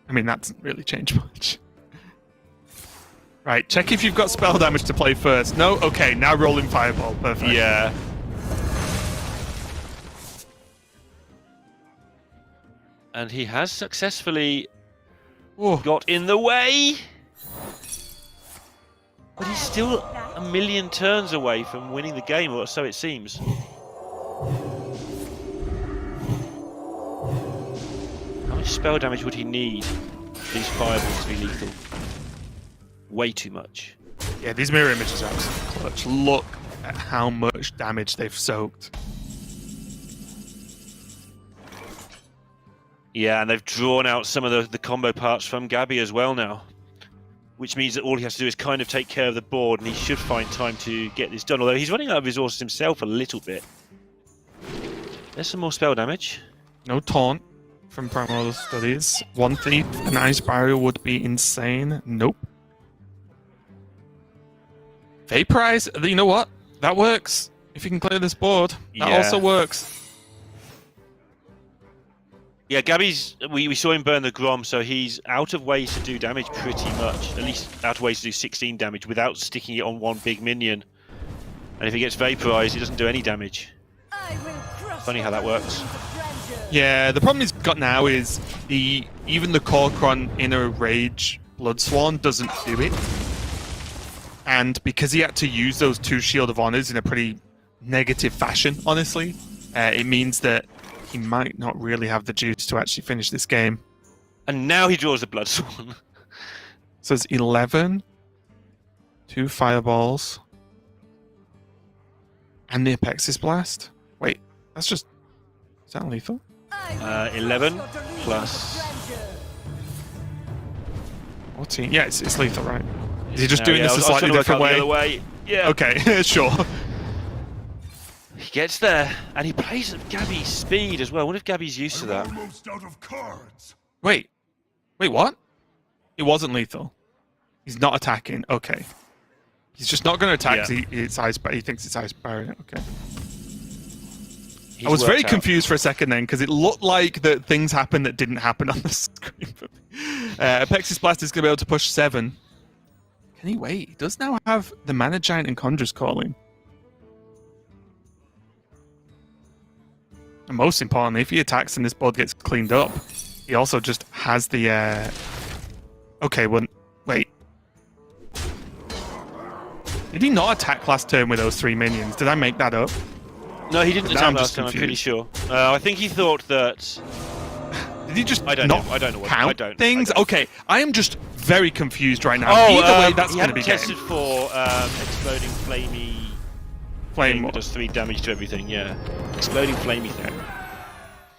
S11: I mean, that doesn't really change much. Right, check if you've got spell damage to play first. No? Okay, now rolling Fireball. Perfect.
S12: Yeah. And he has successfully got in the way. But he's still a million turns away from winning the game, or so it seems. How much spell damage would he need for these fireballs to be lethal? Way too much.
S11: Yeah, these Mirror Images are absolutely clutch. Look at how much damage they've soaked.
S12: Yeah, and they've drawn out some of the combo parts from Gabby as well now. Which means that all he has to do is kind of take care of the board, and he should find time to get this done. Although he's running out of resources himself a little bit. There's some more spell damage.
S11: No taunt from Primal Studies. One Thief, an Ice Barrier would be insane. Nope. Vaporize, you know what? That works. If you can clear this board, that also works.
S12: Yeah, Gabby's, we saw him burn the Grom, so he's out of ways to do damage pretty much. At least out of ways to do 16 damage without sticking it on one big minion. And if he gets vaporized, he doesn't do any damage. Funny how that works.
S11: Yeah, the problem he's got now is even the Korkron Inner Rage Bloodsworn doesn't do it. And because he had to use those 2 Shield of Honors in a pretty negative fashion, honestly, it means that he might not really have the juice to actually finish this game.
S12: And now he draws a Bloodsworn.
S11: So it's 11, 2 Fireballs, and the Apexis Blast. Wait, that's just... Is that lethal?
S12: 11 plus...
S11: 14. Yeah, it's lethal, right? Is he just
S12: No,
S11: doing
S12: yeah,
S11: this
S12: I
S11: a
S12: was
S11: slightly
S12: trying to work
S11: different
S12: out
S11: way?
S12: the other way. Yeah.
S11: Okay, sure.
S12: He gets there, and he plays at Gabby's speed as well. What if Gabby's used to that?
S5: Almost out of cards.
S11: Wait, what? It wasn't lethal. He's not attacking. Okay. He's just not going to attack.
S12: Yeah.
S11: He thinks it's Ice Barrier. Okay.
S12: He's
S11: I was very
S12: worked out.
S11: confused for a second then, because it looked like that things happened that didn't happen on the screen. Apexis Blast is going to be able to push 7. Can he wait? He does now have the Mana Giant and Conjurer's Calling. And most importantly, if he attacks and this board gets cleaned up, he also just has the... Okay, well, wait. Did he not attack last turn with those 3 minions? Did I make that up?
S12: No, he didn't
S11: Now
S12: attack
S11: I'm
S12: last
S11: just
S12: time, I'm pretty
S11: confused.
S12: sure. I think he thought that...
S11: Did he just
S12: I don't
S11: not
S12: know. I don't know what
S11: count
S12: I don't,
S11: things?
S12: I don't.
S11: Okay, I am just very confused right now.
S12: Oh,
S11: Either way, that's
S12: he
S11: going to
S12: hadn't
S11: be
S12: tested
S11: game.
S12: for exploding flamey
S11: Flame
S12: thing
S11: War.
S12: that does 3 damage to everything, yeah. Exploding flamey thing.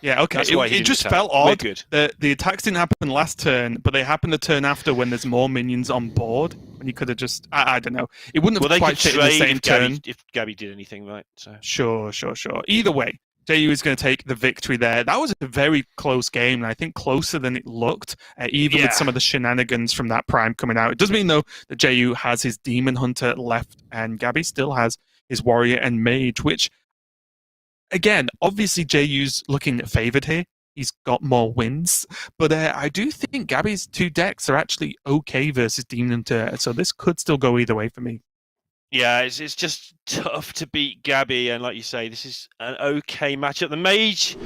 S11: Yeah, okay.
S12: That's why he
S11: It
S12: didn't
S11: just
S12: attack.
S11: felt
S12: We're
S11: odd
S12: good.
S11: that the attacks didn't happen last turn, but they happened the turn after when there's more minions on board. When you could have just... I don't know. It wouldn't
S12: Well,
S11: have
S12: they
S11: quite
S12: could
S11: fit in the
S12: trade
S11: same turn.
S12: if Gabby did anything right, so...
S11: Sure. Either way, JU is going to take the victory there. That was a very close game, and I think closer than it looked, even with some of the shenanigans from that Prime coming out. It does mean, though, that JU has his Demon Hunter left, and Gabby still has his Warrior and Mage, which, again, obviously JU's looking favoured here. He's got more wins, but I do think Gabby's 2 decks are actually okay versus Demon Hunter, so this could still go either way for me.
S12: Yeah, it's just tough to beat Gabby, and like you say, this is an okay matchup. The Mage,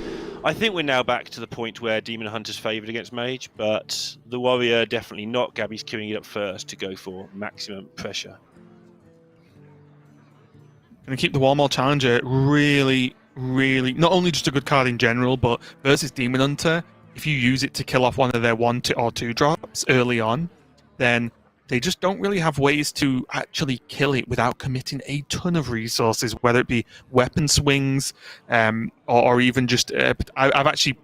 S12: I think we're now back to the point where Demon Hunter's favoured against Mage, but the Warrior definitely not. Gabby's queuing it up first to go for maximum pressure.
S11: Going to keep the Warmaul Challenger really, not only just a good card in general, but versus Demon Hunter, if you use it to kill off one of their 1 or 2 drops early on, then they just don't really have ways to actually kill it without committing a ton of resources, whether it be weapon swings or even just... I've actually,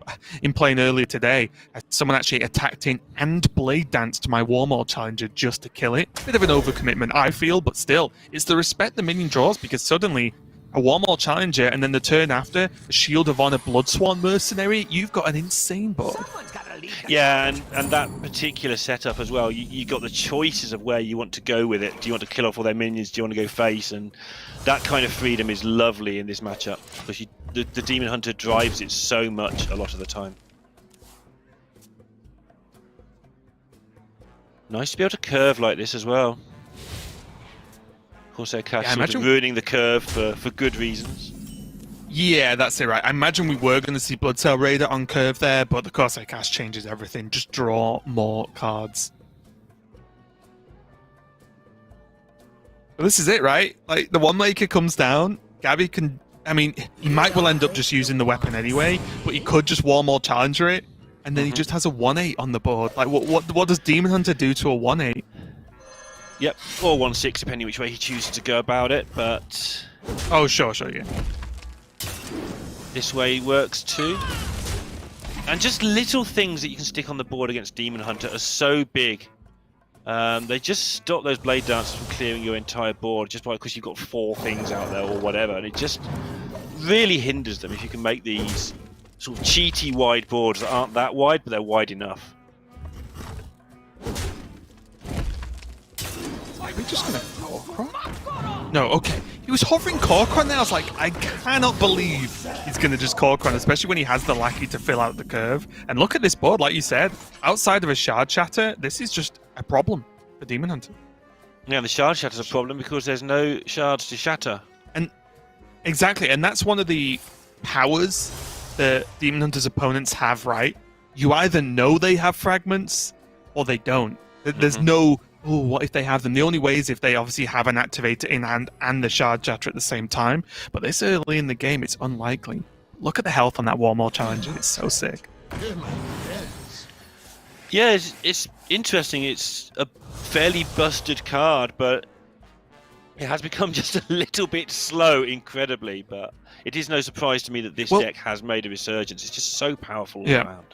S11: in playing earlier today, someone actually attacked in and blade danced my Warmaul Challenger just to kill it. Bit of an overcommitment, I feel, but still, it's the respect the minion draws, because suddenly a Warmaul Challenger, and then the turn after, a Shield of Honor Bloodsworn Mercenary, you've got an insane board.
S12: Yeah, and that particular setup as well, you got the choices of where you want to go with it. Do you want to kill off all their minions? Do you want to go face? And that kind of freedom is lovely in this matchup, because the Demon Hunter drives it so much a lot of the time. Nice to be able to curve like this as well. Corsair Cash ruining the curve for good reasons.
S11: Yeah, that's it, right. I imagine we were going to see Bloodsail Raider on curve there, but the Corsair Cash changes everything. Just draw more cards. But this is it, right? Like, the One Maker comes down, Gabby can... I mean, he might well end up just using the weapon anyway, but he could just Warmaul Challenger it, and then he just has a 1/8 on the board. Like, what does Demon Hunter do to a 1/8?
S12: Yep, or 1/6, depending which way he chooses to go about it, but...
S11: Oh, sure, yeah.
S12: This way works too. And just little things that you can stick on the board against Demon Hunter are so big. They just stop those blade dancers from clearing your entire board just because you've got 4 things out there or whatever, and it just really hinders them if you can make these sort of cheaty wide boards that aren't that wide, but they're wide enough.
S11: Are we just gonna Kor'kron? No, okay. He was hovering Kor'kron there. I was like, I cannot believe he's gonna just Kor'kron, especially when he has the Lackey to fill out the curve. And look at this board, like you said. Outside of a Shard Shatter, this is just a problem for Demon Hunter.
S12: Yeah, the Shard Shatter's a problem because there's no shards to shatter.
S11: And exactly, and that's one of the powers that Demon Hunter's opponents have, right? You either know they have fragments or they don't. There's no... Oh, what if they have them? The only way is if they obviously have an activator in hand and the Shard Shatter at the same time. But this early in the game, it's unlikely. Look at the health on that Warmaul Challenger. It's so sick.
S12: Yeah, it's interesting. It's a fairly busted card, but it has become just a little bit slow, incredibly. But it is no surprise to me that this deck has made a resurgence. It's just so powerful all around.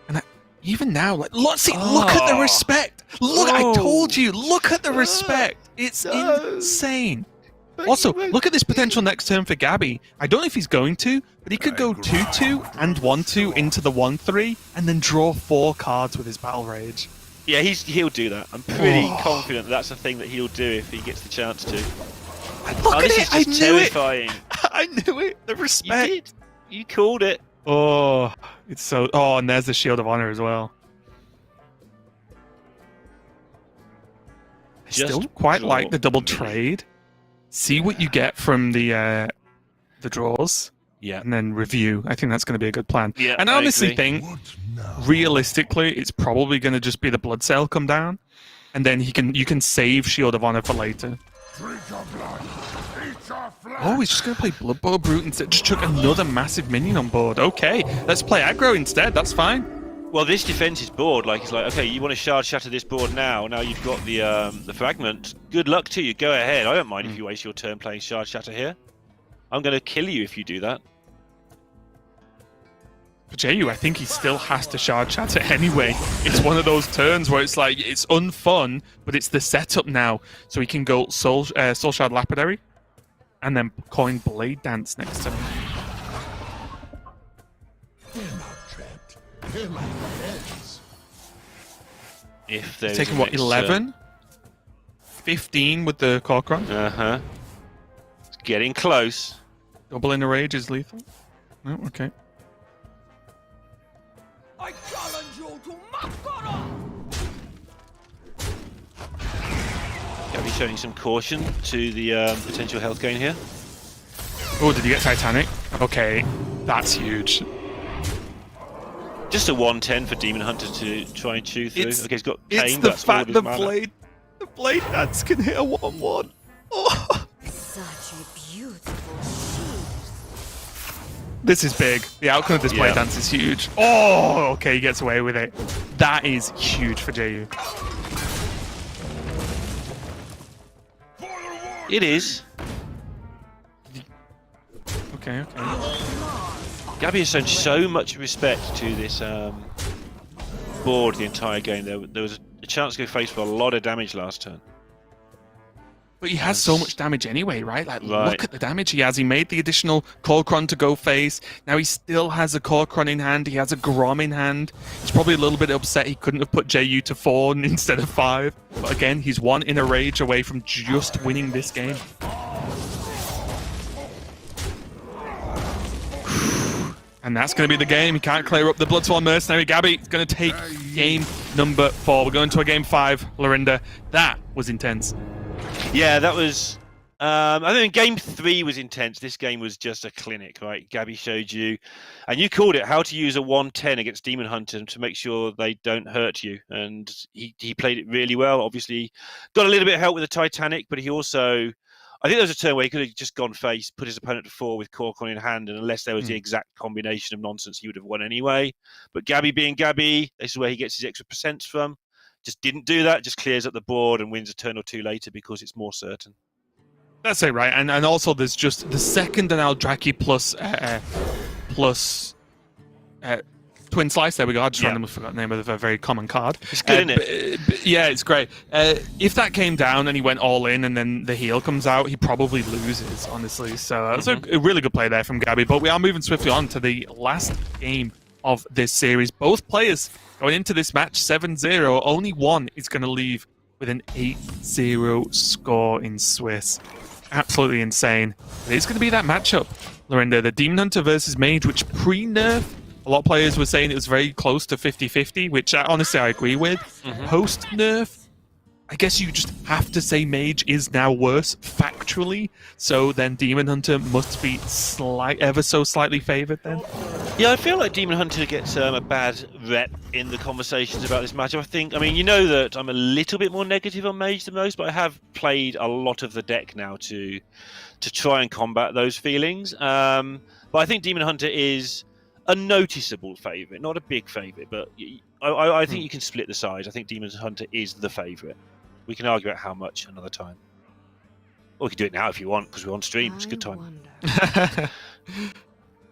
S11: And even now, like, look at the respect. Look, I told you, look at the respect. It's insane. Also, look at this potential next turn for Gabby. I don't know if he's going to, but he could go 2/2 and 1/2 into the 1/3 and then draw 4 cards with his Battle Rage.
S12: Yeah, he'll do that. I'm pretty confident that's a thing that he'll do if he gets the chance to.
S11: Look at
S12: this
S11: it,
S12: is just terrifying.
S11: I knew it. The respect.
S12: You did. You called it.
S11: Oh, it's so... Oh, and there's the Shield of Honor as well. I still quite like the double trade. See what you get from the draws.
S12: Yeah.
S11: And then review. I think that's going to be a good plan.
S12: Yeah,
S11: and I honestly think, realistically, it's probably going to just be the Bloodsail come down. And then you can save Shield of Honor for later. Oh, he's just going to play Blood Bowl Brute instead. Just took another massive minion on board. Okay, let's play aggro instead. That's fine.
S12: Well, this defense is board. Like, it's like, okay, you want to Shard Shatter this board now. Now you've got the fragment. Good luck to you. Go ahead. I don't mind if you waste your turn playing Shard Shatter here. I'm going to kill you if you do that.
S11: For JU, I think he still has to Shard Shatter anyway. It's one of those turns where it's like, it's unfun, but it's the setup now. So he can go Soul Shard Lapidary and then coin Blade Dance next turn.
S5: Hear my commands.
S12: If there's
S11: Taking what, 11? 15 with the Corcoran?
S12: Uh-huh. It's getting close.
S11: Double in a rage is lethal? No, okay.
S3: I challenge you to Makara!
S12: Gabby showing some caution to the potential health gain here.
S11: Oh, did you get Titanic? Okay, that's huge.
S12: Just a 110 for Demon Hunter to try and chew through. Okay, he's got Kane.
S11: It's the
S12: that's
S11: fact
S12: all
S11: the
S12: his mana.
S11: blade dance can hit a 1-1. Oh.
S3: Such a beautiful shield.
S11: This is big. The outcome of this blade dance is huge. Oh, okay, he gets away with it. That is huge for JU.
S12: It is.
S11: Okay.
S12: Gabby has shown so much respect to this board the entire game. There was a chance to go face for a lot of damage last turn.
S11: But he has so much damage anyway, right? Like, look at the damage he has. He made the additional Corcoran to go face. Now he still has a Corcoran in hand. He has a Grom in hand. He's probably a little bit upset he couldn't have put JU to 4 instead of 5. But again, he's 1 in a rage away from just winning this game. And that's going to be the game. He can't clear up the Bloodsworn Mercenary. Gabby is going to take game number 4. We're going to a game 5, Lorinda. That was intense.
S12: Yeah, that was... I think game 3 was intense. This game was just a clinic, right? Gabby showed you, and you called it, how to use a 110 against Demon Hunter to make sure they don't hurt you. And he played it really well. Obviously, got a little bit of help with the Titanic, but he also... I think there was a turn where he could have just gone face, put his opponent to 4 with Corcoran in hand, and unless there was the exact combination of nonsense, he would have won anyway. But Gabby being Gabby, this is where he gets his extra percents from. Just didn't do that, just clears up the board and wins a turn or 2 later because it's more certain.
S11: That's it, right? And also there's just the second an Aldraki plus Twin Slice. There we go. I just randomly forgot the name of a very common card.
S12: It's good, isn't it?
S11: Yeah, it's great. If that came down and he went all in and then the heal comes out, he probably loses, honestly. So that's a really good play there from Gabby. But we are moving swiftly on to the last game of this series. Both players going into this match 7-0. Only one is going to leave with an 8-0 score in Swiss. Absolutely insane. But it's going to be that matchup, Lorinda. The Demon Hunter versus Mage, which pre-nerf, a lot of players were saying it was very close to 50-50, which honestly I agree with. Post-nerf, I guess you just have to say Mage is now worse factually, so then Demon Hunter must be ever so slightly favoured then.
S12: Yeah, I feel like Demon Hunter gets a bad rep in the conversations about this matchup. I mean, you know that I'm a little bit more negative on Mage than most, but I have played a lot of the deck now to try and combat those feelings. But I think Demon Hunter is a noticeable favourite, not a big favourite, but I think you can split the sides. I think Demon Hunter is the favourite. We can argue about how much another time. Or we can do it now if you want, because we're on stream. It's a good time.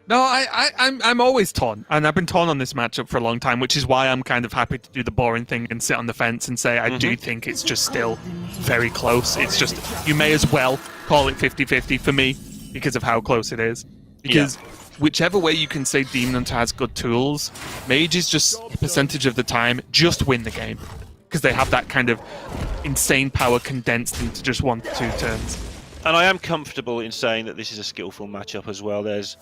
S11: No, I'm always torn, and I've been torn on this matchup for a long time, which is why I'm kind of happy to do the boring thing and sit on the fence and say I do think it's just still very close. It's just, you may as well call it 50-50 for me because of how close it is. Because whichever way you can say Demon Hunter has good tools, Mage is just a percentage of the time just win the game. Because they have that kind of insane power condensed into just 1 to 2 turns.
S12: And I am comfortable in saying that this is a skillful matchup as well. There's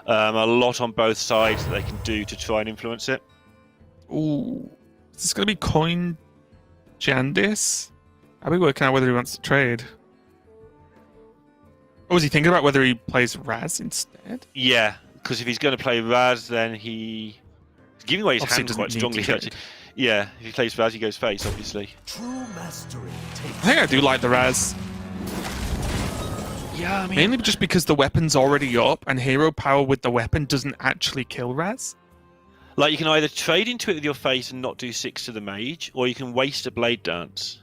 S12: a lot on both sides that they can do to try and influence it.
S11: Ooh. Is this going to be Coin Jandis? I'll be working out whether he wants to trade. Or is he thinking about whether he plays Raz instead?
S12: Yeah, because if he's going to play Raz, then he's giving away his hand quite strongly. Yeah, if he plays Raz, he goes face, obviously.
S5: True mastery takes
S11: I think I do like the Raz.
S12: Yeah, I mean...
S11: Mainly just because the weapon's already up, and hero power with the weapon doesn't actually kill Raz.
S12: Like, you can either trade into it with your face and not do 6 to the mage, or you can waste a Blade Dance.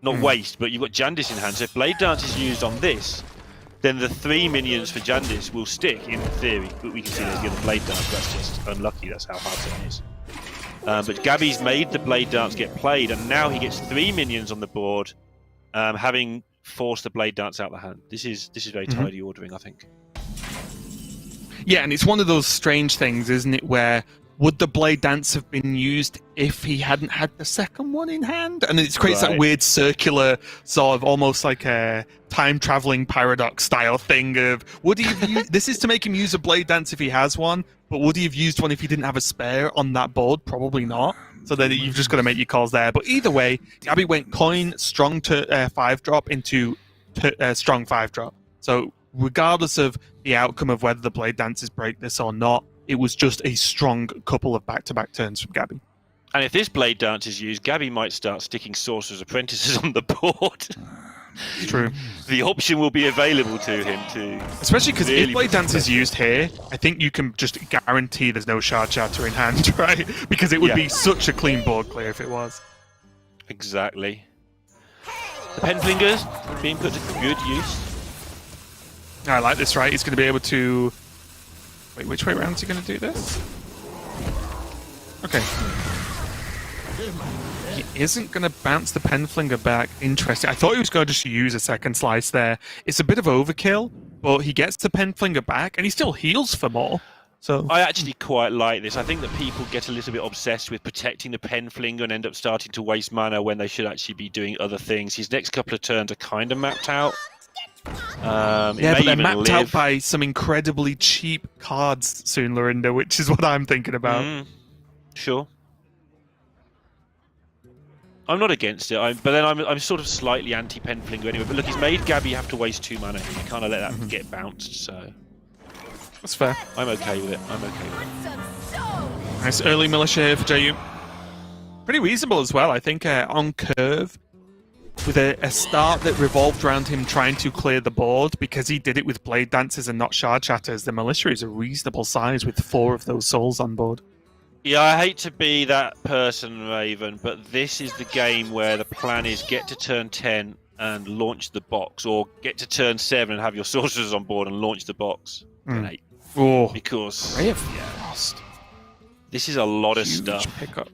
S12: Not waste, but you've got Jandis in hand, so if Blade Dance is used on this, then the 3 minions for Jandis will stick, in theory. But we can see there's the other Blade Dance, that's just unlucky, that's how hard it is. But Gabby's made the Blade Dance get played, and now he gets 3 minions on the board, having forced the Blade Dance out of the hand. This is very tidy ordering, I think.
S11: Yeah, and it's one of those strange things, isn't it, where would the blade dance have been used if he hadn't had the second one in hand? And it creates that weird circular sort of almost like a time traveling paradox style thing of would he have used, this is to make him use a blade dance if he has one, but would he have used one if he didn't have a spare on that board? Probably not. So then you've just got to make your calls there. But either way, Gabby went coin strong to 5 drop into strong 5 drop. So regardless of the outcome of whether the blade dances break this or not, it was just a strong couple of back-to-back turns from Gabby.
S12: And if this blade dance is used, Gabby might start sticking Sorcerer's Apprentices on the board.
S11: True.
S12: The option will be available to him too.
S11: Especially because if blade dance is used here, I think you can just guarantee there's no shard shatter in hand, right? Because it would be such a clean board clear if it was.
S12: Exactly. The Penflinger's being put to good use.
S11: I like this, right? He's going to be able to... Wait, which way around is he going to do this? Okay. He isn't going to bounce the Penflinger back. Interesting. I thought he was going to just use a second slice there. It's a bit of overkill, but he gets the Penflinger back, and he still heals for more. So
S12: I actually quite like this. I think that people get a little bit obsessed with protecting the Penflinger and end up starting to waste mana when they should actually be doing other things. His next couple of turns are kind of mapped out.
S11: Yeah, but they're mapped out by some incredibly cheap cards soon, Lorinda, which is what I'm thinking about.
S12: Sure. I'm not against it, but then I'm sort of slightly anti-Penflinger anyway. But look, he's made Gabby have to waste 2 mana. You can't let that get bounced, so...
S11: That's fair.
S12: I'm okay with it. I'm okay with it.
S11: Nice early militia here for JU. Pretty reasonable as well, I think, on curve. With a start that revolved around him trying to clear the board, because he did it with blade dances and not shard shatters, the militia is a reasonable size with 4 of those souls on board.
S12: Yeah, I hate to be that person, Raven, but this is the game where the plan is get to turn 10 and launch the box, or get to turn 7 and have your sorcerers on board and launch the box. Turn 8.
S11: Oh,
S12: because
S11: Ray of Frost.
S12: This is a lot of
S11: Huge
S12: stuff.
S11: Pickup.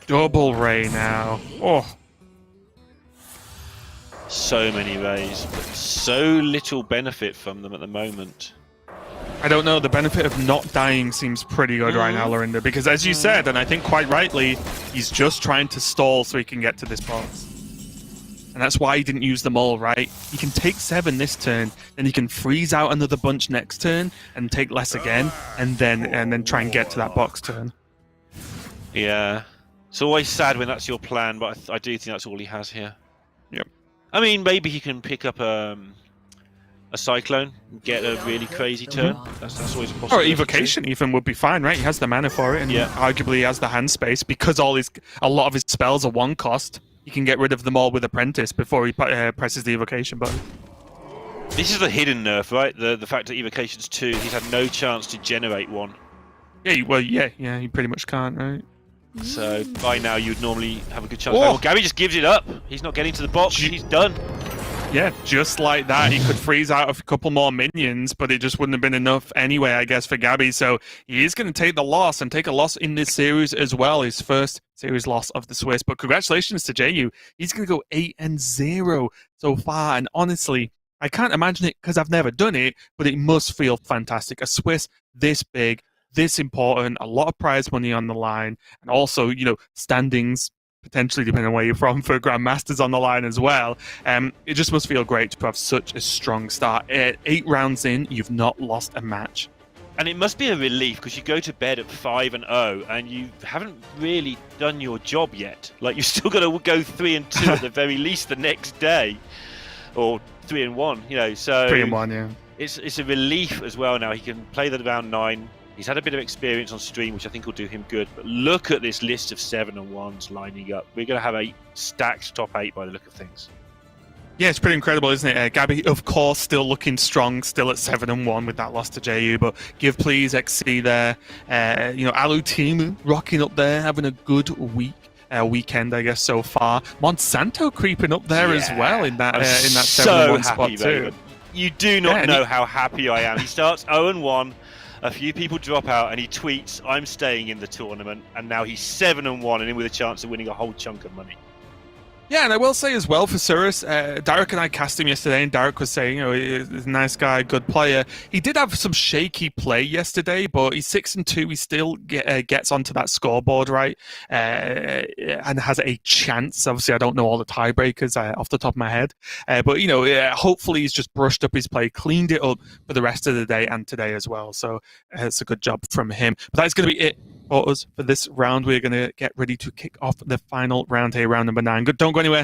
S11: Double Ray now. Oh.
S12: So many rays, but so little benefit from them at the moment.
S11: I don't know, the benefit of not dying seems pretty good right now, Lorinda, because as you said, and I think quite rightly, he's just trying to stall so he can get to this box. And that's why he didn't use them all, right? He can take 7 this turn, then he can freeze out another bunch next turn, and take less again, and then try and get to that box turn.
S12: Yeah. It's always sad when that's your plan, but I do think that's all he has here.
S11: Yep.
S12: I mean, maybe he can pick up a Cyclone and get a really crazy turn. That's always a possibility.
S11: Or Evocation even would be fine, right? He has the mana for it, and arguably he has the hand space, because a lot of his spells are 1 cost. He can get rid of them all with Apprentice before he presses the Evocation button.
S12: This is the hidden nerf, right? The fact that Evocation's 2, he's had no chance to generate 1.
S11: Yeah, well, yeah, he pretty much can't, right?
S12: So by now you'd normally have a good chance. Well, Gabby just gives it up. He's not getting to the box. He's done.
S11: Yeah, just like that. He could freeze out a couple more minions, but it just wouldn't have been enough anyway, I guess, for Gabby. So he is going to take the loss, and take a loss in this series as well. His first series loss of the Swiss. But congratulations to JU. He's going to go 8-0 so far. And honestly, I can't imagine it because I've never done it, but it must feel fantastic. A Swiss this big, this important, a lot of prize money on the line, and also, standings, potentially depending on where you're from, for Grandmasters on the line as well. It just must feel great to have such a strong start. 8 rounds in, you've not lost a match.
S12: And it must be a relief, because you go to bed at 5-0 and you haven't really done your job yet. Like, you've still got to go 3-2 at the very least the next day, or 3-1. So
S11: 3-1, yeah.
S12: It's a relief as well now. He can play the round 9. He's had a bit of experience on stream, which I think will do him good. But look at this list of 7-1s lining up. We're going to have 8 stacked top 8 by the look of things.
S11: Yeah, it's pretty incredible, isn't it? Gabby, of course, still looking strong, still at 7-1 with that loss to JU. But Give Please, XC there. Alu Team rocking up there, having a good weekend, I guess, so far. Monsanto creeping up there as well in that 7-1 spot too.
S12: You do not know how happy I am. He starts 0-1. A few people drop out, and he tweets, "I'm staying in the tournament," and now he's 7-1 and in with a chance of winning a whole chunk of money.
S11: Yeah, and I will say as well for Cirrus, Derek and I cast him yesterday, and Derek was saying, he's a nice guy, good player. He did have some shaky play yesterday, but he's 6-2. He still gets onto that scoreboard, right, and has a chance. Obviously, I don't know all the tiebreakers off the top of my head, but hopefully he's just brushed up his play, cleaned it up for the rest of the day and today as well. So it's a good job from him. But that's going to be it for us for this round. We're going to get ready to kick off the final round here, round number 9. Don't go anywhere.